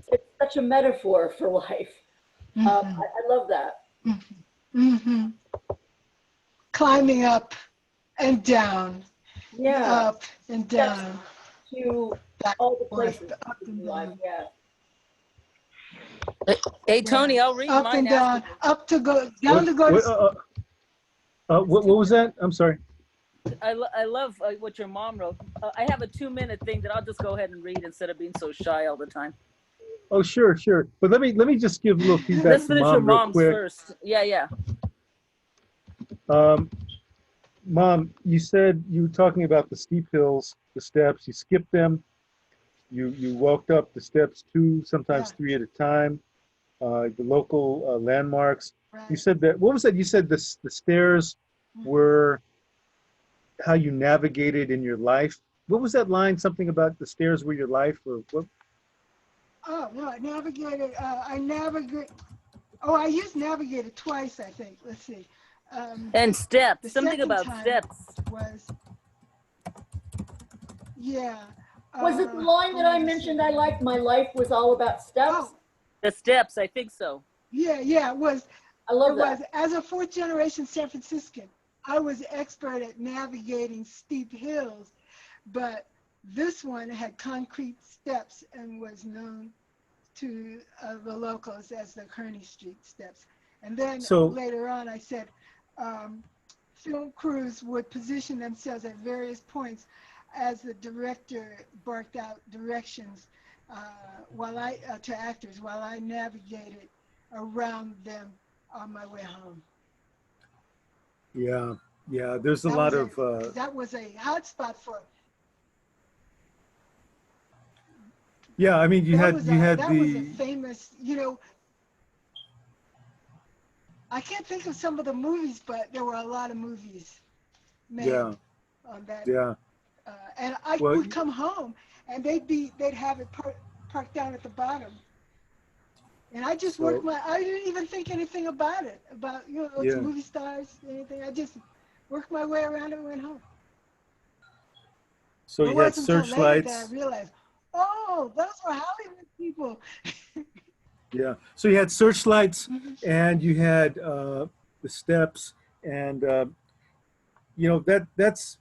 [SPEAKER 6] It's such a metaphor for life.
[SPEAKER 7] Mm-hmm.
[SPEAKER 6] I love that.
[SPEAKER 7] Mm-hmm. Climbing up and down.
[SPEAKER 6] Yeah.
[SPEAKER 7] Up and down.
[SPEAKER 6] To all the places in life. Yeah.
[SPEAKER 5] Hey, Tony, I'll read
[SPEAKER 7] up
[SPEAKER 5] mine
[SPEAKER 7] and down,
[SPEAKER 5] afterwards.
[SPEAKER 7] up to go, down to go to
[SPEAKER 1] What was that? I'm sorry.
[SPEAKER 5] I love what your mom wrote. I have a 2-minute thing that I'll just go ahead and read instead of being so shy all the time.
[SPEAKER 1] Oh, sure. But let me just give a little feedback
[SPEAKER 5] Let's
[SPEAKER 1] to
[SPEAKER 5] finish
[SPEAKER 1] Mom
[SPEAKER 5] your
[SPEAKER 1] real
[SPEAKER 5] mom's
[SPEAKER 1] quick.
[SPEAKER 5] first. Yeah.
[SPEAKER 1] Mom, you said you were talking about the steep hills, the steps. You skipped them. You walked up the steps 2, sometimes 3 at a time. The local landmarks.
[SPEAKER 7] Right.
[SPEAKER 1] You said that. What was that? You said the stairs were how you navigated in your life. What was that line? Something about the stairs were your life, or what?
[SPEAKER 7] Oh no, I navigated. I used navigated twice, I think. Let's see.
[SPEAKER 5] And steps.
[SPEAKER 7] The
[SPEAKER 5] Something
[SPEAKER 7] second
[SPEAKER 5] about
[SPEAKER 7] time
[SPEAKER 5] steps.
[SPEAKER 7] Was
[SPEAKER 6] Was it the line that I mentioned I liked? My life was all about steps.
[SPEAKER 7] Oh,
[SPEAKER 5] The steps. I think so.
[SPEAKER 7] yeah. It was.
[SPEAKER 6] I love
[SPEAKER 7] It
[SPEAKER 6] that.
[SPEAKER 7] was, as a fourth generation San Franciscan, I was expert at navigating steep hills, but this one had concrete steps and was known to the locals as the Kearney Street steps. And then
[SPEAKER 1] So
[SPEAKER 7] later on, I said, film crews would position themselves at various points as the director barked out directions to actors while I navigated around them on my way home.
[SPEAKER 1] yeah, yeah. There's a lot of
[SPEAKER 7] That was a hot spot for.
[SPEAKER 1] yeah. I mean, you had
[SPEAKER 7] That was a
[SPEAKER 1] the
[SPEAKER 7] famous. I can't think of some of the movies, but there were a lot of movies made
[SPEAKER 1] yeah,
[SPEAKER 7] on that.
[SPEAKER 1] yeah.
[SPEAKER 7] And I
[SPEAKER 1] Well,
[SPEAKER 7] would come home, and they'd have it parked down at the bottom. And I just
[SPEAKER 1] so
[SPEAKER 7] I didn't even think anything about it, it's
[SPEAKER 1] yeah.
[SPEAKER 7] movie stars, anything. I just worked my way around and went home.
[SPEAKER 1] So
[SPEAKER 7] It
[SPEAKER 1] you had
[SPEAKER 7] wasn't until later that I
[SPEAKER 1] searchlights.
[SPEAKER 7] realized, oh, those were Hollywood people.
[SPEAKER 1] Yeah. So you had searchlights,
[SPEAKER 7] Mhm.
[SPEAKER 1] and you had the steps, and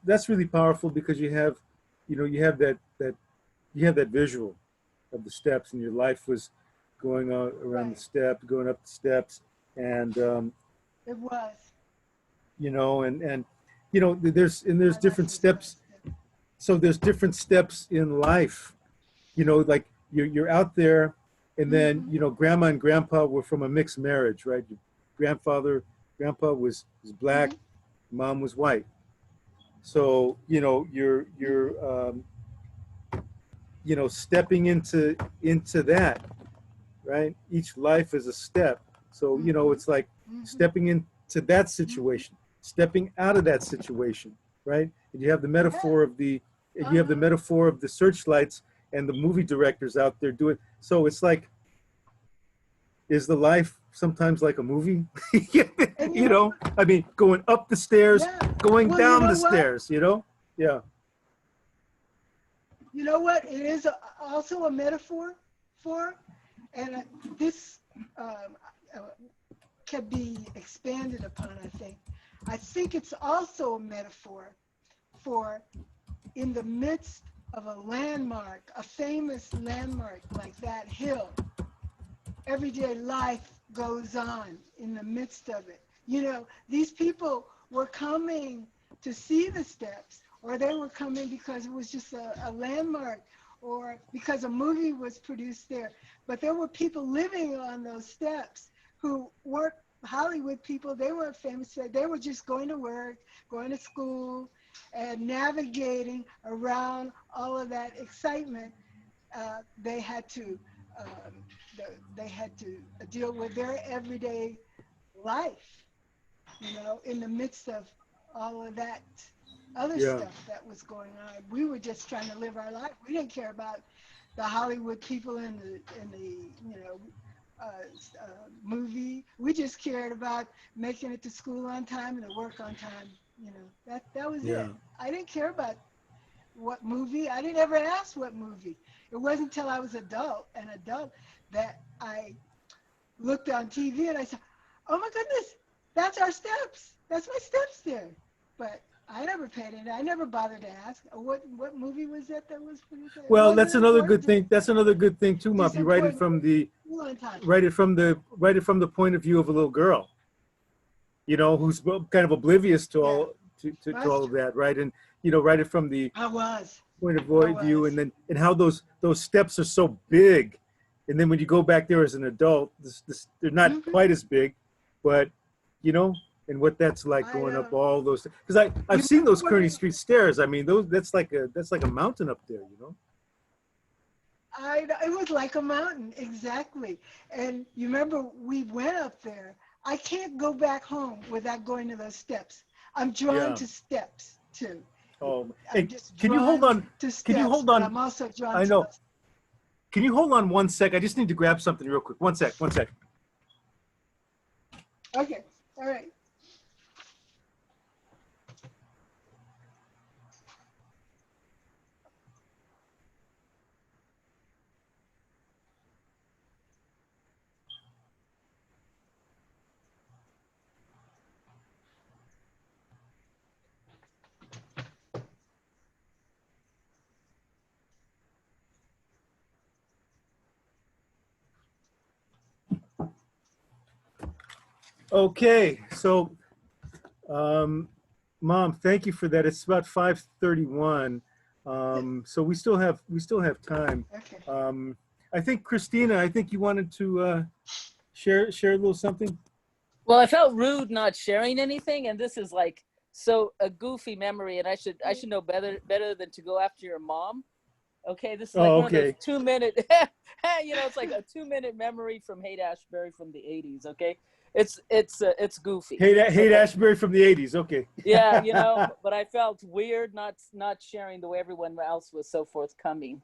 [SPEAKER 1] that's really powerful because you have that visual of the steps, and your life was going on around the
[SPEAKER 7] Right,
[SPEAKER 1] step, going up the steps, and
[SPEAKER 7] it was.
[SPEAKER 1] there's
[SPEAKER 7] My life
[SPEAKER 1] different
[SPEAKER 7] was on
[SPEAKER 1] steps.
[SPEAKER 7] step.
[SPEAKER 1] So there's different steps in life. Like you're out there, and then
[SPEAKER 7] Hmm.
[SPEAKER 1] grandma and grandpa were from a mixed marriage, right? Grandpa was black,
[SPEAKER 7] Hmm.
[SPEAKER 1] mom was white. So you're stepping into that, right? Each life is a step. So
[SPEAKER 7] Hmm.
[SPEAKER 1] it's like
[SPEAKER 7] Hmm.
[SPEAKER 1] stepping into that
[SPEAKER 7] Hmm.
[SPEAKER 1] situation, stepping out of that situation, right? And you have the
[SPEAKER 7] Yeah.
[SPEAKER 1] metaphor of
[SPEAKER 7] Uh-huh.
[SPEAKER 1] the searchlights and the movie directors out there doing. So it's like, is the life sometimes like a movie?
[SPEAKER 7] And
[SPEAKER 1] I mean, going up the stairs,
[SPEAKER 7] yeah.
[SPEAKER 1] going
[SPEAKER 7] Well, you
[SPEAKER 1] down
[SPEAKER 7] know
[SPEAKER 1] the
[SPEAKER 7] what?
[SPEAKER 1] stairs. Yeah,
[SPEAKER 7] You know what? It is also a metaphor for, and this um, uh, can be expanded upon, I think. I think it's also a metaphor for in the midst of a landmark, a famous landmark like that hill, everyday life goes on in the midst of it. These people were coming to see the steps, or they were coming because it was just a landmark, or because a movie was produced there. But there were people living on those steps who weren't Hollywood people. They weren't famous. They were just going to work, going to school, and navigating around all of that excitement. They had to um, they had to deal with their everyday life, in the midst of all of that other
[SPEAKER 1] yeah,
[SPEAKER 7] stuff that was going on. We were just trying to live our life. We didn't care about the Hollywood people movie. We just cared about making it to school on time and to work on time. That was
[SPEAKER 1] yeah,
[SPEAKER 7] it. I didn't care about what movie. I didn't ever ask what movie. It wasn't until I was an adult, that I looked on TV and I said, "Oh my goodness, that's our steps. That's my steps there." But I never paid it. I never bothered to ask what movie was that was produced. It
[SPEAKER 1] Well,
[SPEAKER 7] wasn't
[SPEAKER 1] that's another
[SPEAKER 7] important
[SPEAKER 1] good
[SPEAKER 7] to me.
[SPEAKER 1] thing. That's another good thing too, Mop.
[SPEAKER 7] Just
[SPEAKER 1] You write it
[SPEAKER 7] important to
[SPEAKER 1] from the
[SPEAKER 7] school on time.
[SPEAKER 1] write it from the point of view of a little girl, who's kind of oblivious to
[SPEAKER 7] Yeah,
[SPEAKER 1] all to
[SPEAKER 7] that's
[SPEAKER 1] all of
[SPEAKER 7] true.
[SPEAKER 1] that, right? And write it from the
[SPEAKER 7] I was.
[SPEAKER 1] point of
[SPEAKER 7] I
[SPEAKER 1] view,
[SPEAKER 7] was.
[SPEAKER 1] and how those steps are so big, and then when you go back there as an adult, they're not
[SPEAKER 7] Hmm.
[SPEAKER 1] quite as big, but you know, and what that's like
[SPEAKER 7] I
[SPEAKER 1] going up all those. Because I've
[SPEAKER 7] You
[SPEAKER 1] seen
[SPEAKER 7] remember
[SPEAKER 1] those Kearney
[SPEAKER 7] when
[SPEAKER 1] Street stairs. I mean, that's like a mountain up there.
[SPEAKER 7] it was like a mountain, exactly. And you remember we went up there. I can't go back home without going to those steps. I'm drawn
[SPEAKER 1] Yeah.
[SPEAKER 7] to steps too.
[SPEAKER 1] Oh,
[SPEAKER 7] I'm
[SPEAKER 1] and
[SPEAKER 7] just
[SPEAKER 1] can you hold
[SPEAKER 7] drawn
[SPEAKER 1] on?
[SPEAKER 7] to
[SPEAKER 1] Can you
[SPEAKER 7] steps,
[SPEAKER 1] hold
[SPEAKER 7] but
[SPEAKER 1] on?
[SPEAKER 7] I'm also drawn
[SPEAKER 1] I
[SPEAKER 7] to
[SPEAKER 1] know.
[SPEAKER 7] those.
[SPEAKER 1] Can you hold on one sec? I just need to grab something real quick. One sec. One sec.
[SPEAKER 7] Okay, all right.
[SPEAKER 1] Okay, so Mom, thank you for that. It's about 5:31, so we still have time.
[SPEAKER 7] Okay.
[SPEAKER 1] I think Christina, I think you wanted to share a little something.
[SPEAKER 5] Well, I felt rude not sharing anything, and this is like so a goofy memory, and I should know better than to go after your mom. Okay, this is like
[SPEAKER 1] Oh,
[SPEAKER 5] one of those
[SPEAKER 1] okay.
[SPEAKER 5] 2 minute, it's like a 2 minute memory from Haight Ashbury from the '80s. Okay, it's goofy.
[SPEAKER 1] Haight
[SPEAKER 5] Okay,
[SPEAKER 1] Ashbury from the '80s. Okay.
[SPEAKER 5] yeah, but I felt weird not sharing the way everyone else was so forthcoming.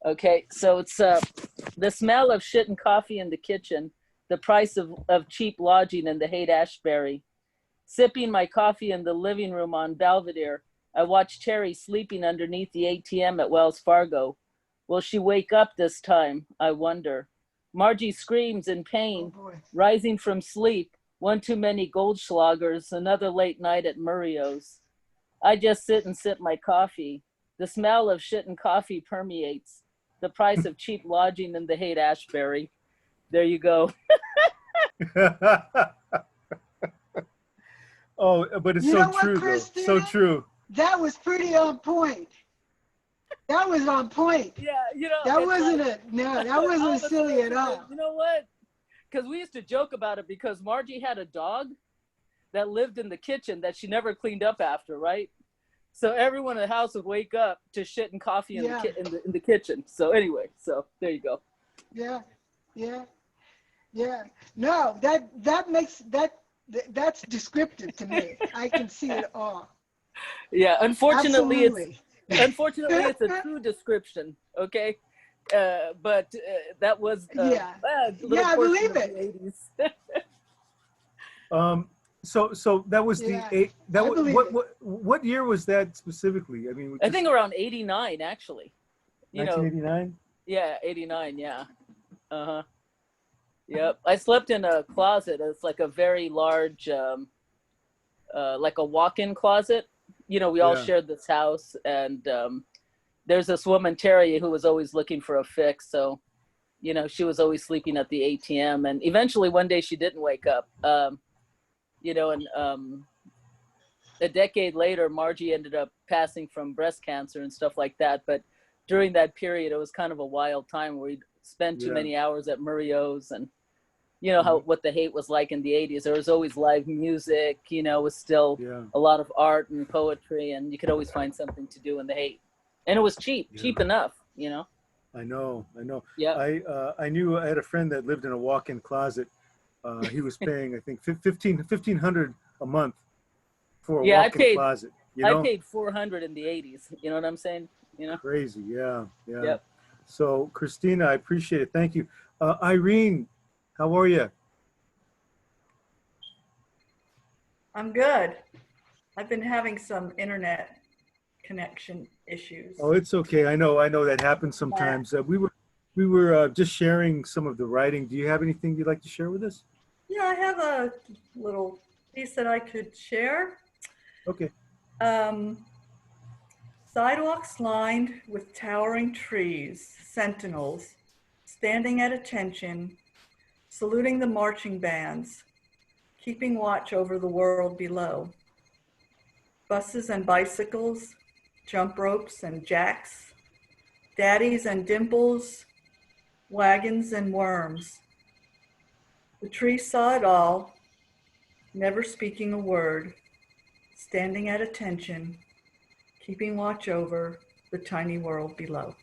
[SPEAKER 5] Okay, so it's the smell of shit and coffee in the kitchen, the price of cheap lodging in the Haight Ashbury. Sipping my coffee in the living room on Belvedere, I watch Terry sleeping underneath the ATM at Wells Fargo. Will she wake up this time? I wonder. Margie screams in
[SPEAKER 7] Oh
[SPEAKER 5] pain,
[SPEAKER 7] boy.
[SPEAKER 5] rising from sleep. One too many Goldschlagers, another late night at Murrio's. I just sit and sip my coffee. The smell of shit and coffee permeates. The price of cheap lodging in the Haight Ashbury. There you go.
[SPEAKER 1] Oh, but it's
[SPEAKER 7] You
[SPEAKER 1] so
[SPEAKER 7] know what,
[SPEAKER 1] true, though. So
[SPEAKER 7] Christina?
[SPEAKER 1] true.
[SPEAKER 7] That was pretty on point. That was on point.
[SPEAKER 5] Yeah,
[SPEAKER 7] That
[SPEAKER 5] it's
[SPEAKER 7] wasn't
[SPEAKER 5] like,
[SPEAKER 7] it. No, that
[SPEAKER 5] all
[SPEAKER 7] wasn't
[SPEAKER 5] of a
[SPEAKER 7] silly at
[SPEAKER 5] sudden,
[SPEAKER 7] all.
[SPEAKER 5] you know what? Because we used to joke about it because Margie had a dog that lived in the kitchen that she never cleaned up after, right? So everyone in the house would wake up to shit and coffee in
[SPEAKER 7] Yeah,
[SPEAKER 5] the kitchen. So anyway, so there you go.
[SPEAKER 7] yeah, yeah, yeah. No, that's descriptive to me. I can see it all.
[SPEAKER 5] Yeah,
[SPEAKER 7] Absolutely.
[SPEAKER 5] unfortunately it's a true description. Okay, but that was
[SPEAKER 7] Yeah,
[SPEAKER 5] a little
[SPEAKER 7] yeah, I
[SPEAKER 5] portion
[SPEAKER 7] believe
[SPEAKER 5] of the
[SPEAKER 7] it.
[SPEAKER 5] '80s.
[SPEAKER 1] So that was the
[SPEAKER 7] Yeah,
[SPEAKER 1] eight. That
[SPEAKER 7] I
[SPEAKER 1] was,
[SPEAKER 7] believe it.
[SPEAKER 1] what year was that specifically? I mean,
[SPEAKER 5] I
[SPEAKER 1] just
[SPEAKER 5] think around '89, actually. You know,
[SPEAKER 1] 1989.
[SPEAKER 5] yeah, '89, yeah. Uh-huh. Yep. I slept in a closet. It's like a very large, like a walk-in closet. We all
[SPEAKER 1] Yeah.
[SPEAKER 5] shared this house, and there's this woman, Terry, who was always looking for a fix. So, she was always sleeping at the ATM. And eventually one day she didn't wake up. And a decade later, Margie ended up passing from breast cancer and stuff like that. But during that period, it was kind of a wild time where we'd spend too
[SPEAKER 1] Yeah.
[SPEAKER 5] many hours at Murrio's, and
[SPEAKER 1] Mhm.
[SPEAKER 5] what the Haight was like in the '80s. There was always live music. It was still
[SPEAKER 1] Yeah.
[SPEAKER 5] a lot of art and poetry, and you could always find something to do in the Haight, and it was cheap
[SPEAKER 1] Yeah.
[SPEAKER 5] enough.
[SPEAKER 1] I know.
[SPEAKER 5] Yeah.
[SPEAKER 1] I knew I had a friend that lived in a walk-in closet. He was paying, I think, 1500 a month for a
[SPEAKER 5] Yeah,
[SPEAKER 1] walk-in closet.
[SPEAKER 5] I paid 400 in the '80s. You know what I'm saying?
[SPEAKER 1] Crazy. Yeah. Yeah.
[SPEAKER 5] Yep.
[SPEAKER 1] So, Christina, I appreciate it. Thank you. Irene, how are you?
[SPEAKER 8] I'm good. I've been having some internet connection issues.
[SPEAKER 1] Oh, it's okay. I know that happens sometimes. We were just sharing some of the writing. Do you have anything you'd like to share with us?
[SPEAKER 8] Yeah, I have a little piece that I could share.
[SPEAKER 1] Okay.
[SPEAKER 8] Sidewalks lined with towering trees, sentinels, standing at attention, saluting the marching bands, keeping watch over the world below. Buses and bicycles, jump ropes and jacks, daddies and dimples, wagons and worms. The tree saw it all, never speaking a word, standing at attention, keeping watch over the tiny world below.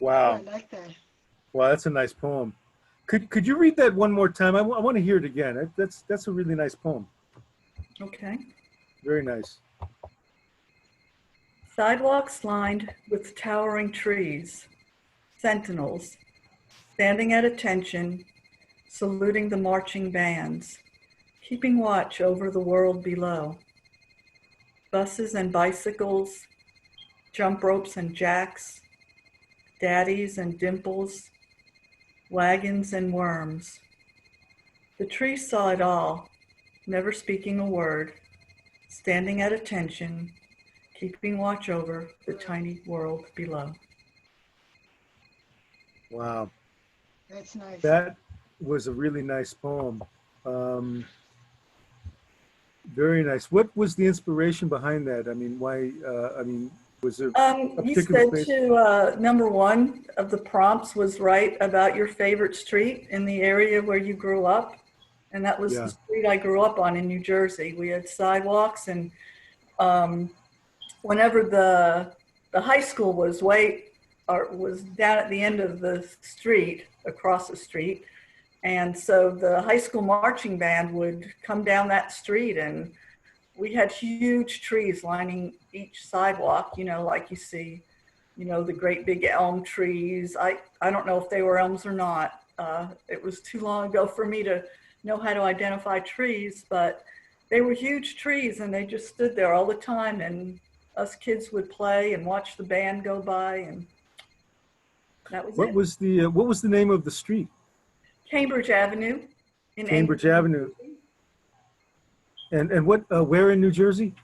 [SPEAKER 7] Oh,
[SPEAKER 1] Wow.
[SPEAKER 7] I like that.
[SPEAKER 1] Wow, that's a nice poem. Could you read that one more time? I want to hear it again. That's a really nice poem.
[SPEAKER 8] Okay.
[SPEAKER 1] Very nice.
[SPEAKER 8] Sidewalks lined with towering trees, sentinels, standing at attention, saluting the marching bands, keeping watch over the world below. Buses and bicycles, jump ropes and jacks, daddies and dimples, wagons and worms. The tree saw it all, never speaking a word, standing at attention, keeping watch over the tiny world below.
[SPEAKER 1] Wow.
[SPEAKER 7] That's nice.
[SPEAKER 1] That was a really nice poem. Very nice. What was the inspiration behind that? I mean, why? I mean, was there a
[SPEAKER 8] You
[SPEAKER 1] particular
[SPEAKER 8] said
[SPEAKER 1] place?
[SPEAKER 8] to number one of the prompts was write about your favorite street in the area where you grew up. And that was the
[SPEAKER 1] Yeah.
[SPEAKER 8] street I grew up on in New Jersey. We had sidewalks, and whenever the high school was was down at the end of the street, across the street. And so the high school marching band would come down that street, and we had huge trees lining each sidewalk, you know, like you see, you know, the great big elm trees. I don't know if they were elms or not. It was too long ago for me to know how to identify trees, but they were huge trees, and they just stood there all the time, and us kids would play and watch the band go by, and that was
[SPEAKER 1] What
[SPEAKER 8] it.
[SPEAKER 1] was the name of the street?
[SPEAKER 8] Cambridge Avenue in
[SPEAKER 1] Cambridge Avenue. And what? Where in New Jersey?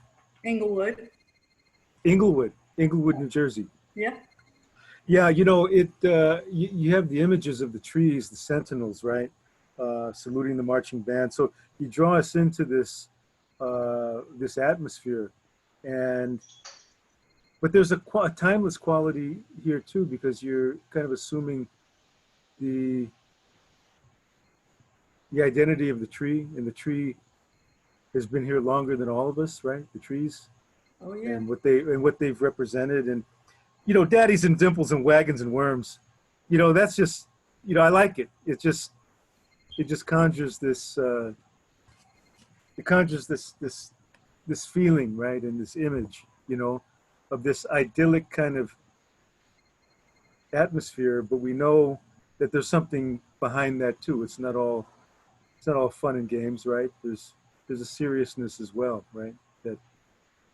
[SPEAKER 8] Englewood.
[SPEAKER 1] Inglewood, New Jersey.
[SPEAKER 8] Yeah.
[SPEAKER 1] Yeah, you know it. You have the images of the trees, the sentinels, right? Saluting the marching band. So you draw us into this this atmosphere, but there's a timeless quality here too, because you're kind of assuming the identity of the tree, and the tree has been here longer than all of us, right? The trees,
[SPEAKER 8] Oh yeah.
[SPEAKER 1] and what they've represented, and you know, daddies and dimples and wagons and worms. You know, that's just, you know, I like it. It just conjures this. It conjures this feeling, right, and this image, you know, of this idyllic kind of atmosphere. But we know that there's something behind that too. It's not all fun and games, right? There's a seriousness as well, right? That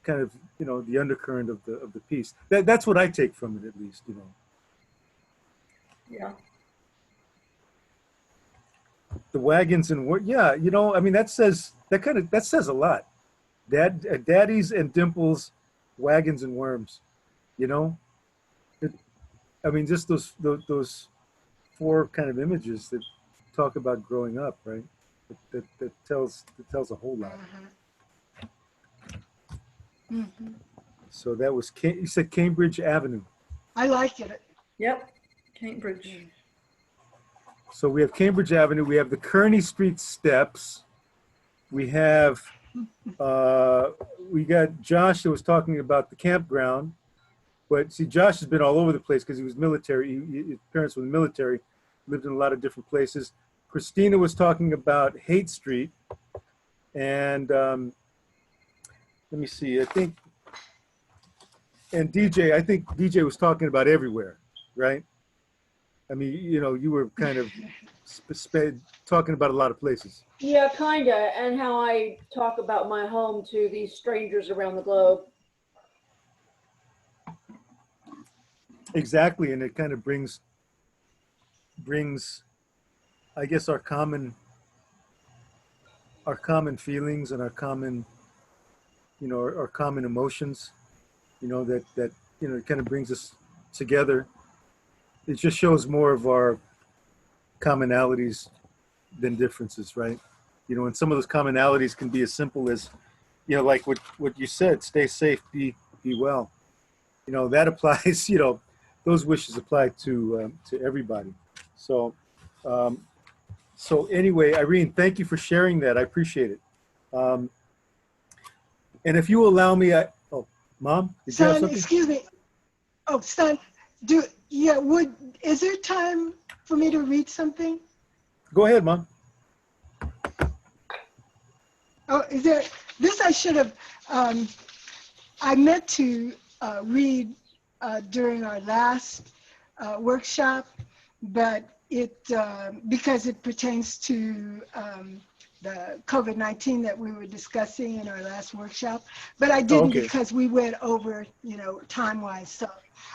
[SPEAKER 1] kind of, you know, the undercurrent of the piece. That's what I take from it, at least, you know.
[SPEAKER 8] Yeah.
[SPEAKER 1] The wagons and yeah, you know, I mean, that says a lot. Daddies and dimples, wagons and worms, you know. I mean, just those four kind of images that talk about growing up, right? That tells a whole lot.
[SPEAKER 7] Mm-hmm.
[SPEAKER 1] So that was, you said Cambridge Avenue.
[SPEAKER 7] I like it.
[SPEAKER 8] Yep. Cambridge.
[SPEAKER 1] So we have Cambridge Avenue. We have the Kearney Street steps. We have, we got Josh that was talking about the campground. But see, Josh has been all over the place because he was military. His parents were in the military, lived in a lot of different places. Christina was talking about Haight Street. And let me see, I think DJ was talking about everywhere, right? I mean, you know, you were kind of talking about a lot of places.
[SPEAKER 6] Yeah, kinda, and how I talk about my home to these strangers around the globe.
[SPEAKER 1] Exactly, and it kind of brings, I guess, our common feelings and our common, you know, our common emotions, you know, that you know, it kind of brings us together. It just shows more of our commonalities than differences, right? You know, and some of those commonalities can be as simple as, you know, like what you said, stay safe, be well. You know, that applies, you know, those wishes apply to everybody. So, so anyway, Irene, thank you for sharing that. I appreciate it. And if you allow me, Mom, did you have
[SPEAKER 7] Son,
[SPEAKER 1] something?
[SPEAKER 7] excuse me. Oh, son, is there time for me to read something?
[SPEAKER 1] Go ahead, Mom.
[SPEAKER 7] Oh, is there, this I should have, I meant to read during our last workshop, but because it pertains to the COVID-19 that we were discussing in our last workshop, but I didn't because we went over, you know, time-wise. So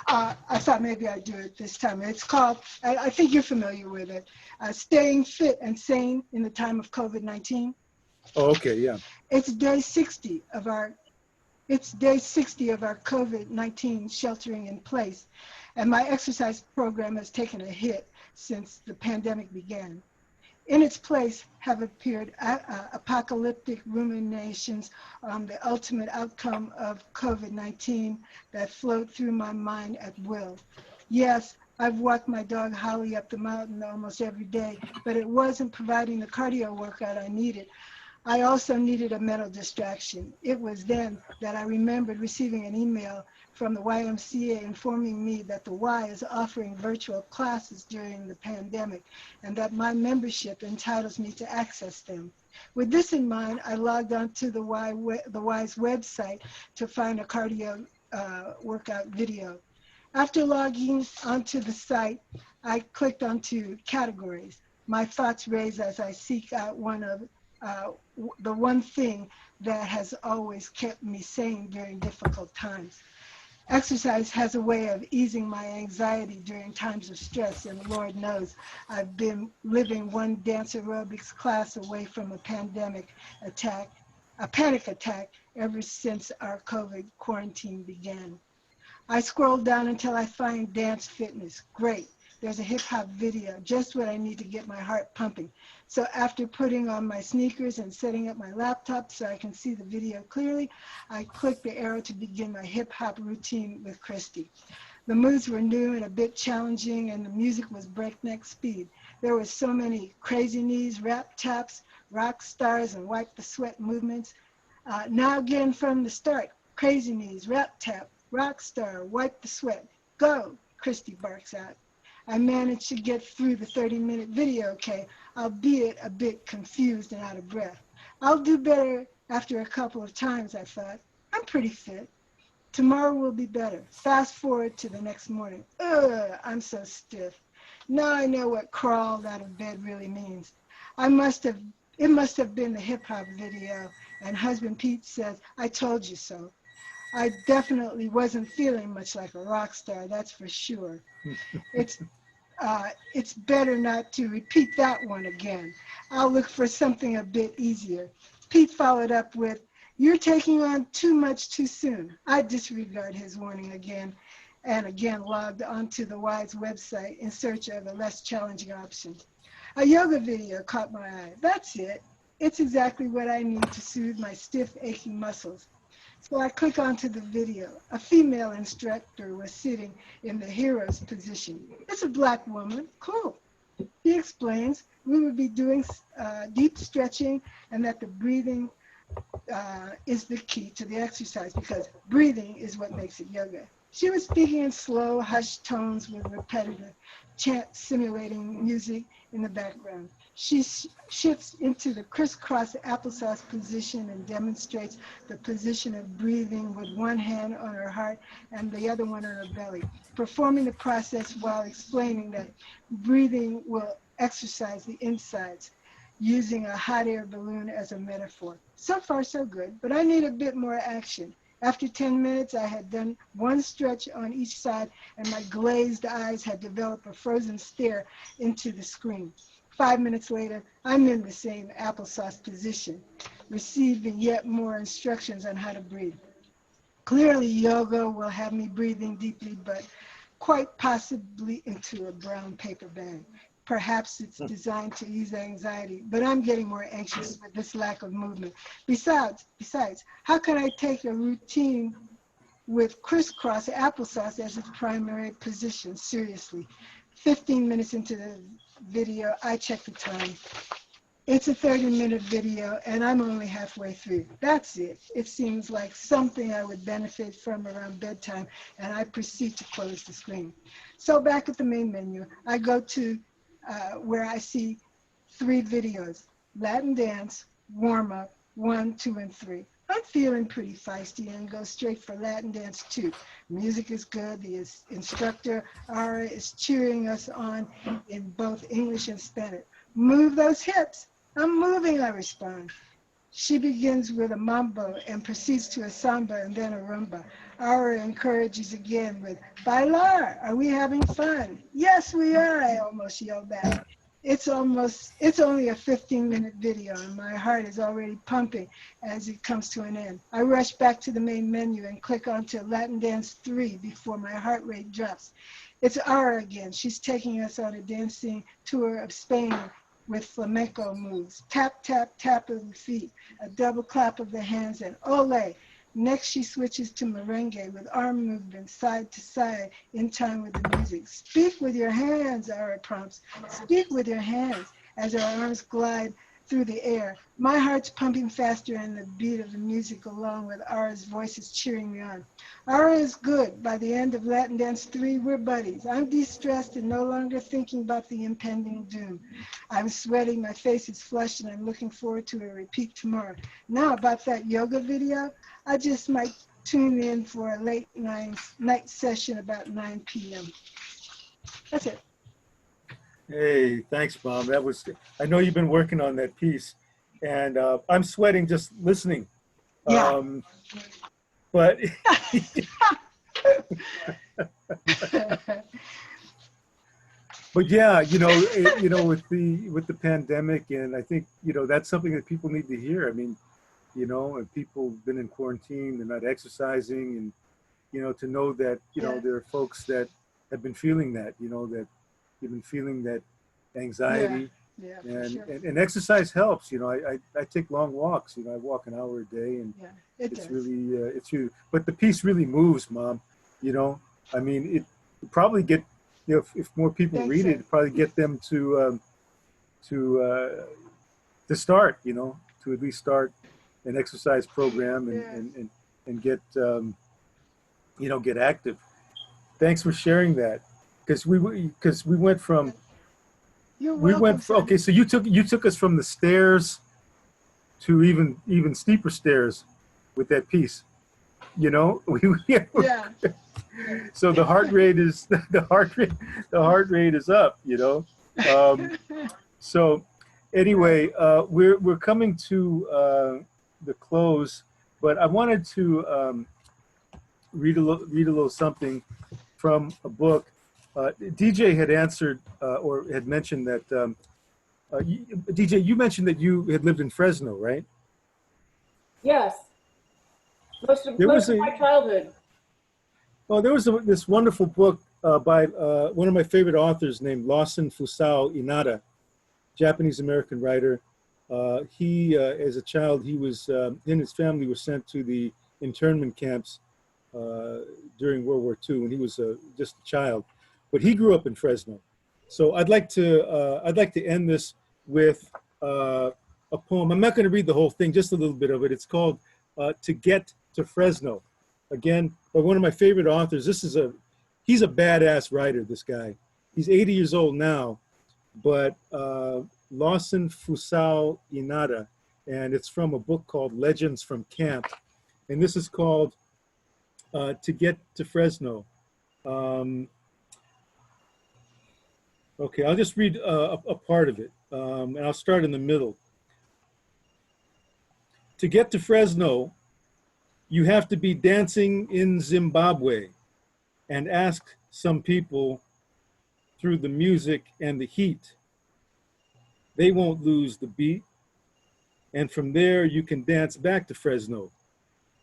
[SPEAKER 7] I thought maybe I'd do it this time. It's called, I think you're familiar with it, Staying Fit and Sane in the Time of COVID-19.
[SPEAKER 1] Oh, okay, yeah.
[SPEAKER 7] It's day 60 of our COVID-19 sheltering in place. And my exercise program has taken a hit since the pandemic began. In its place have appeared apocalyptic ruminations on the ultimate outcome of COVID-19 that float through my mind at will. Yes, I've walked my dog Holly up the mountain almost every day, but it wasn't providing the cardio workout I needed. I also needed a mental distraction. It was then that I remembered receiving an email from the YMCA informing me that the Y is offering virtual classes during the pandemic and that my membership entitles me to access them. With this in mind, I logged onto the Y's website to find a cardio workout video. After logging onto the site, I clicked onto categories. My thoughts raise as I seek out the one thing that has always kept me sane during difficult times. Exercise has a way of easing my anxiety during times of stress, and Lord knows I've been living one dance aerobics class away from a panic attack ever since our COVID quarantine began. I scroll down until I find dance fitness. Great. There's a hip hop video, just what I need to get my heart pumping. So after putting on my sneakers and setting up my laptop so I can see the video clearly, I click the arrow to begin my hip hop routine with Christy. The moves were new and a bit challenging, and the music was breakneck speed. There were so many crazy knees, rap taps, rock stars, and wipe the sweat movements. Now again from the start, crazy knees, rap tap, rock star, wipe the sweat. Go, Christy barks out. I managed to get through the 30-minute video okay, albeit a bit confused and out of breath. I'll do better after a couple of times, I thought. I'm pretty fit. Tomorrow will be better. Fast forward to the next morning. Ugh, I'm so stiff. Now I know what crawled out of bed really means. It must have been the hip hop video, and husband Pete says, I told you so. I definitely wasn't feeling much like a rock star, that's for sure. It's better not to repeat that one again. I'll look for something a bit easier. Pete followed up with, you're taking on too much too soon. I disregard his warning again and again logged onto the Y's website in search of a less challenging option. A yoga video caught my eye. That's it. It's exactly what I need to soothe my stiff, aching muscles. So I click onto the video. A female instructor was sitting in the hero's position. It's a Black woman. Cool. He explains we would be doing deep stretching and that the breathing is the key to the exercise because breathing is what makes it yoga. She was speaking in slow, hushed tones with repetitive chant simulating music in the background. She shifts into the crisscross applesauce position and demonstrates the position of breathing with one hand on her heart and the other one on her belly, performing the process while explaining that breathing will exercise the insides, using a hot air balloon as a metaphor. So far, so good, but I need a bit more action. After 10 minutes, I had done one stretch on each side, and my glazed eyes had developed a frozen stare into the screen. 5 minutes later, I'm in the same applesauce position, receiving yet more instructions on how to breathe. Clearly, yoga will have me breathing deeply, but quite possibly into a brown paper bag. Perhaps it's designed to ease anxiety, but I'm getting more anxious with this lack of movement. Besides, how can I take a routine with crisscross applesauce as its primary position seriously? 15 minutes into the video, I check the time. It's a 30-minute video, and I'm only halfway through. That's it. It seems like something I would benefit from around bedtime, and I proceed to close the screen. So back at the main menu, I go to where I see 3 videos: Latin dance, warm-up, 1, 2, and 3. I'm feeling pretty feisty and go straight for Latin dance 2. Music is good. The instructor, Ara, is cheering us on in both English and Spanish. Move those hips. I'm moving, I respond. She begins with a mambo and proceeds to a samba and then a rumba. Ara encourages again with, bailar, are we having fun? Yes, we are, I almost yelled back. It's only a 15-minute video and my heart is already pumping as it comes to an end. I rush back to the main menu and click onto Latin Dance 3 before my heart rate drops. It's Ara again. She's taking us on a dancing tour of Spain with flamenco moves. Tap, tap, tap of the feet, a double clap of the hands, and ole. Next, she switches to merengue with arm movements side to side in time with the music. Speak with your hands, Ara prompts. Speak with your hands as her arms glide through the air. My heart's pumping faster and the beat of the music along with Ara's voices cheering me on. Ara is good. By the end of Latin Dance 3, we're buddies. I'm de-stressed and no longer thinking about the impending doom. I'm sweating, my face is flushed, and I'm looking forward to a repeat tomorrow. Now about that yoga video, I just might tune in for a late night session about 9 p.m. That's it.
[SPEAKER 1] Hey, thanks, Mom. That was, I know you've been working on that piece, and I'm sweating just listening.
[SPEAKER 7] Yeah.
[SPEAKER 1] But but yeah, you know, with the pandemic, and I think, you know, that's something that people need to hear. I mean, you know, and people have been in quarantine, they're not exercising, and, you know, to know that, you know, there are folks that have been feeling that, you know, that you've been feeling that anxiety.
[SPEAKER 7] Yeah,
[SPEAKER 1] and,
[SPEAKER 7] sure.
[SPEAKER 1] and exercise helps. You know, I take long walks. You know, I walk an hour a day, and
[SPEAKER 7] it's
[SPEAKER 1] does. Really, but the piece really moves, Mom. You know, I mean, it probably get, you know, if more people read it, it'd probably get them to start, you know, to at least start an exercise program and get, you know, get active. Thanks for sharing that, because we went from.
[SPEAKER 7] You're welcome,
[SPEAKER 1] okay, so you took us from the stairs to even steeper stairs with that piece, you know.
[SPEAKER 7] Yeah.
[SPEAKER 1] So the heart rate is the heart rate is up, you know. So anyway, we're coming to the close, but I wanted to read a little something from a book. DJ had answered or had mentioned that, DJ, you mentioned that you had lived in Fresno, right?
[SPEAKER 6] Yes. Most of my childhood.
[SPEAKER 1] Oh, there was this wonderful book by one of my favorite authors named Lawson Fusao Inada, Japanese-American writer. He, as a child, he was, he and his family were sent to the internment camps during World War II when he was just a child. But he grew up in Fresno. So I'd like to end this with a poem. I'm not going to read the whole thing, just a little bit of it. It's called To Get to Fresno. Again, by one of my favorite authors. He's a badass writer, this guy. He's 80 years old now, but Lawson Fusao Inada, and it's from a book called Legends from Camp. And this is called To Get to Fresno. Okay, I'll just read a part of it, and I'll start in the middle. To get to Fresno, you have to be dancing in Zimbabwe and ask some people through the music and the heat. They won't lose the beat. And from there, you can dance back to Fresno.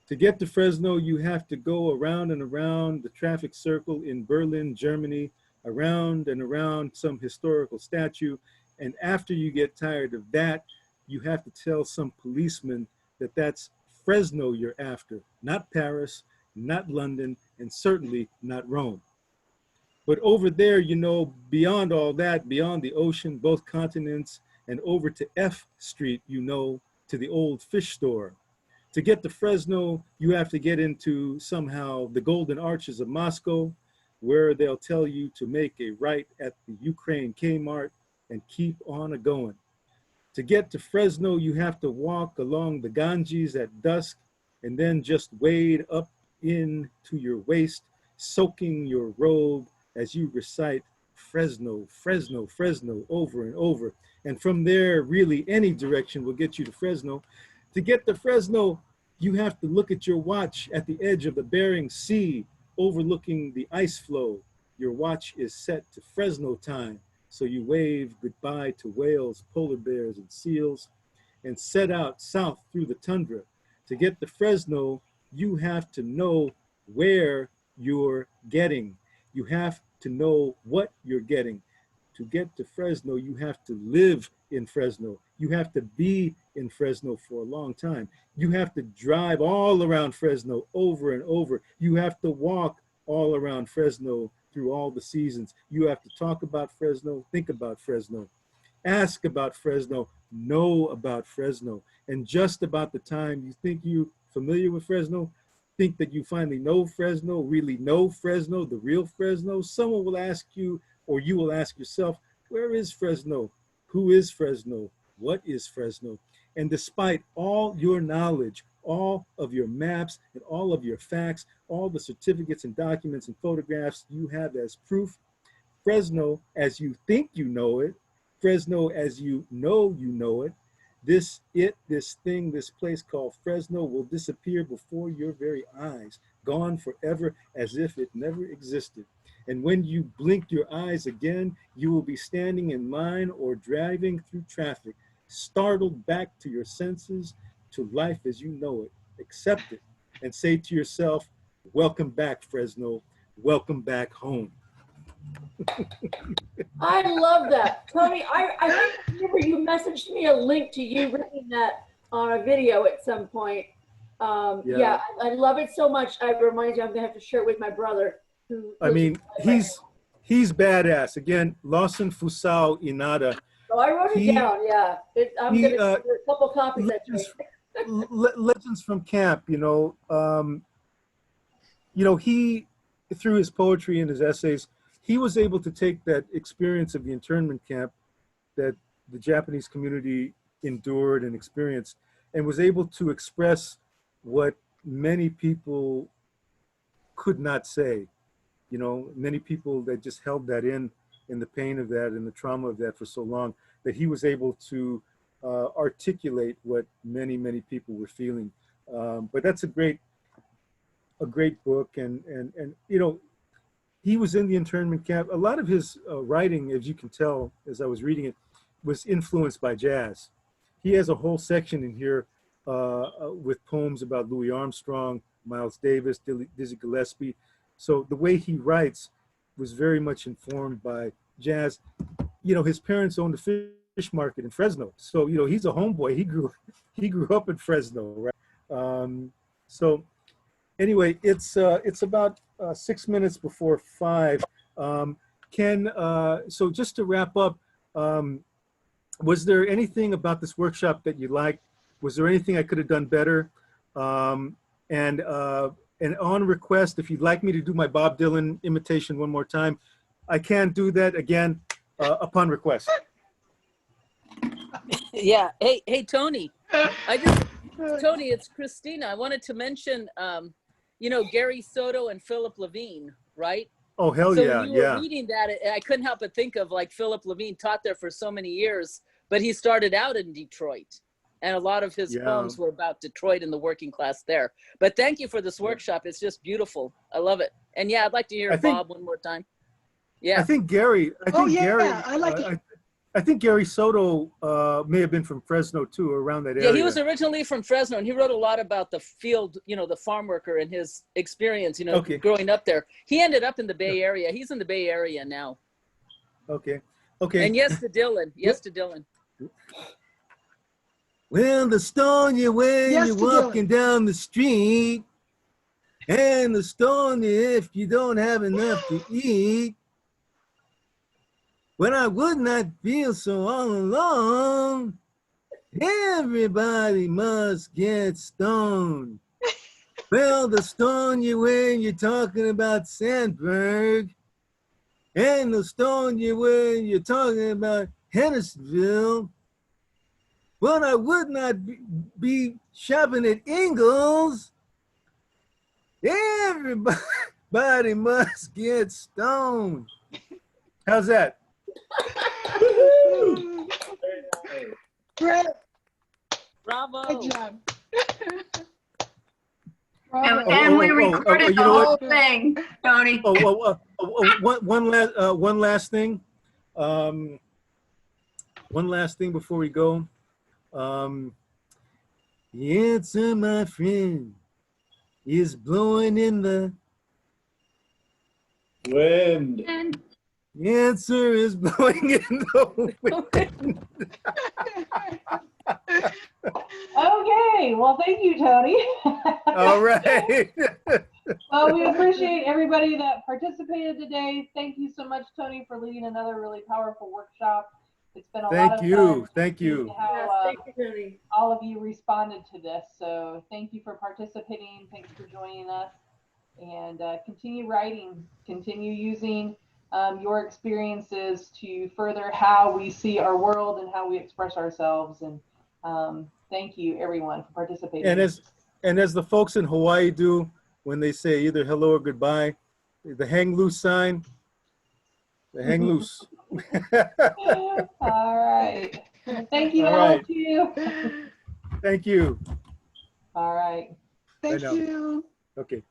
[SPEAKER 1] To get to Fresno, you have to go around and around the traffic circle in Berlin, Germany, around and around some historical statue. And after you get tired of that, you have to tell some policeman that that's Fresno you're after, not Paris, not London, and certainly not Rome. But over there, you know, beyond all that, beyond the ocean, both continents, and over to F Street, you know, to the old fish store. To get to Fresno, you have to get into somehow the golden arches of Moscow, where they'll tell you to make a right at the Ukraine Kmart and keep on a-going. To get to Fresno, you have to walk along the Ganges at dusk and then just wade up in to your waist, soaking your robe as you recite Fresno, Fresno, Fresno over and over. And from there, really any direction will get you to Fresno. To get to Fresno, you have to look at your watch at the edge of the Bering Sea, overlooking the ice flow. Your watch is set to Fresno time, so you wave goodbye to whales, polar bears, and seals, and set out south through the tundra. To get to Fresno, you have to know where you're getting. You have to know what you're getting. to get to Fresno, you have to live in Fresno. You have to be in Fresno for a long time. You have to drive all around Fresno over and over. You have to walk all around Fresno through all the seasons. You have to talk about Fresno, think about Fresno, ask about Fresno, know about Fresno. And just about the time you think you're familiar with Fresno, think that you finally know Fresno, really know Fresno, the real Fresno, someone will ask you, or you will ask yourself, where is Fresno? Who is Fresno? What is Fresno? And despite all your knowledge, all of your maps and all of your facts, all the certificates and documents and photographs you have as proof, Fresno as you think you know it, Fresno as you know it, this thing, this place called Fresno will disappear before your very eyes, gone forever as if it never existed. And when you blink your eyes again, you will be standing in line or driving through traffic, startled back to your senses, to life as you know it. Accept it and say to yourself, welcome back, Fresno. Welcome back home.
[SPEAKER 6] I love that. Tony, I remember you messaged me a link to you reading that on a video at some point. Yeah, I love it so much. I remind you, I'm gonna have to share it with my brother.
[SPEAKER 1] I mean, he's badass. Again, Lawson Fusao Inada.
[SPEAKER 6] Oh, I wrote it down. Yeah, I'm gonna do a couple copies.
[SPEAKER 1] Legends from Camp. He, through his poetry and his essays, he was able to take that experience of the internment camp that the Japanese community endured and experienced, and was able to express what many people could not say. Many people that just held that in the pain of that and the trauma of that for so long, that he was able to articulate what many, many people were feeling. But that's a great book. And he was in the internment camp. A lot of his writing, as you can tell, as I was reading it, was influenced by jazz. He has a whole section in here with poems about Louis Armstrong, Miles Davis, Dizzy Gillespie. So the way he writes was very much informed by jazz. His parents owned a fish market in Fresno. So, he's a homeboy. He grew up in Fresno, right? So anyway, it's about 6 minutes before 5. So just to wrap up, was there anything about this workshop that you liked? Was there anything I could have done better? And on request, if you'd like me to do my Bob Dylan imitation one more time, I can do that again upon request.
[SPEAKER 5] Yeah. Hey, Tony. Tony, it's Christina. I wanted to mention, Gary Soto and Philip Levine, right?
[SPEAKER 1] Oh, hell
[SPEAKER 5] so
[SPEAKER 1] yeah,
[SPEAKER 5] when you were reading that, I couldn't help but think of Philip Levine taught there for so many years, but he started out in Detroit. And a lot of his poems were about Detroit and the working class there. But thank you for this workshop. It's just beautiful. I love it. And yeah, I'd like to hear Bob one more time. Yeah.
[SPEAKER 1] I think Gary,
[SPEAKER 7] I like it.
[SPEAKER 1] I think Gary Soto may have been from Fresno too, around that area.
[SPEAKER 5] Yeah, he was originally from Fresno, and he wrote a lot about the field, the farm worker and his experience, growing up there. He ended up in the Bay Area. He's in the Bay Area now.
[SPEAKER 1] Okay.
[SPEAKER 5] And yes to Dylan. Yes to Dylan.
[SPEAKER 1] Well, the stone you when you're walking down the street, and the stone if you don't have enough to eat. When I would not feel so all alone, everybody must get stoned. Well, the stone you when you're talking about Sandburg, and the stone you when you're talking about Hendersonville. Well, I would not be shopping at Ingles. Everybody must get stoned. How's that?
[SPEAKER 7] Great.
[SPEAKER 5] Bravo.
[SPEAKER 7] Good job.
[SPEAKER 2] And we recorded the whole thing, Tony.
[SPEAKER 1] One last thing. One last thing before we go. The answer, my friend, is blowing in the
[SPEAKER 3] wind.
[SPEAKER 1] The answer is blowing in the wind.
[SPEAKER 9] Okay, well, thank you, Tony.
[SPEAKER 1] All right.
[SPEAKER 9] Well, we appreciate everybody that participated today. Thank you so much, Tony, for leading another really powerful workshop. It's been a lot
[SPEAKER 1] Thank
[SPEAKER 9] of
[SPEAKER 1] you.
[SPEAKER 9] fun.
[SPEAKER 1] Thank
[SPEAKER 9] seeing
[SPEAKER 1] you.
[SPEAKER 9] How
[SPEAKER 6] Yes, thank you, Tony.
[SPEAKER 9] all of you responded to this. So thank you for participating. Thanks for joining us. And continue writing, continue using your experiences to further how we see our world and how we express ourselves. And thank you, everyone, for participating.
[SPEAKER 1] And as the folks in Hawaii do when they say either hello or goodbye, the hang loose sign, the hang loose.
[SPEAKER 9] All right. Thank you
[SPEAKER 1] All
[SPEAKER 9] all
[SPEAKER 1] right.
[SPEAKER 9] too.
[SPEAKER 1] Thank you.
[SPEAKER 9] All right.
[SPEAKER 7] Thank
[SPEAKER 1] now.
[SPEAKER 7] you.
[SPEAKER 1] Okay.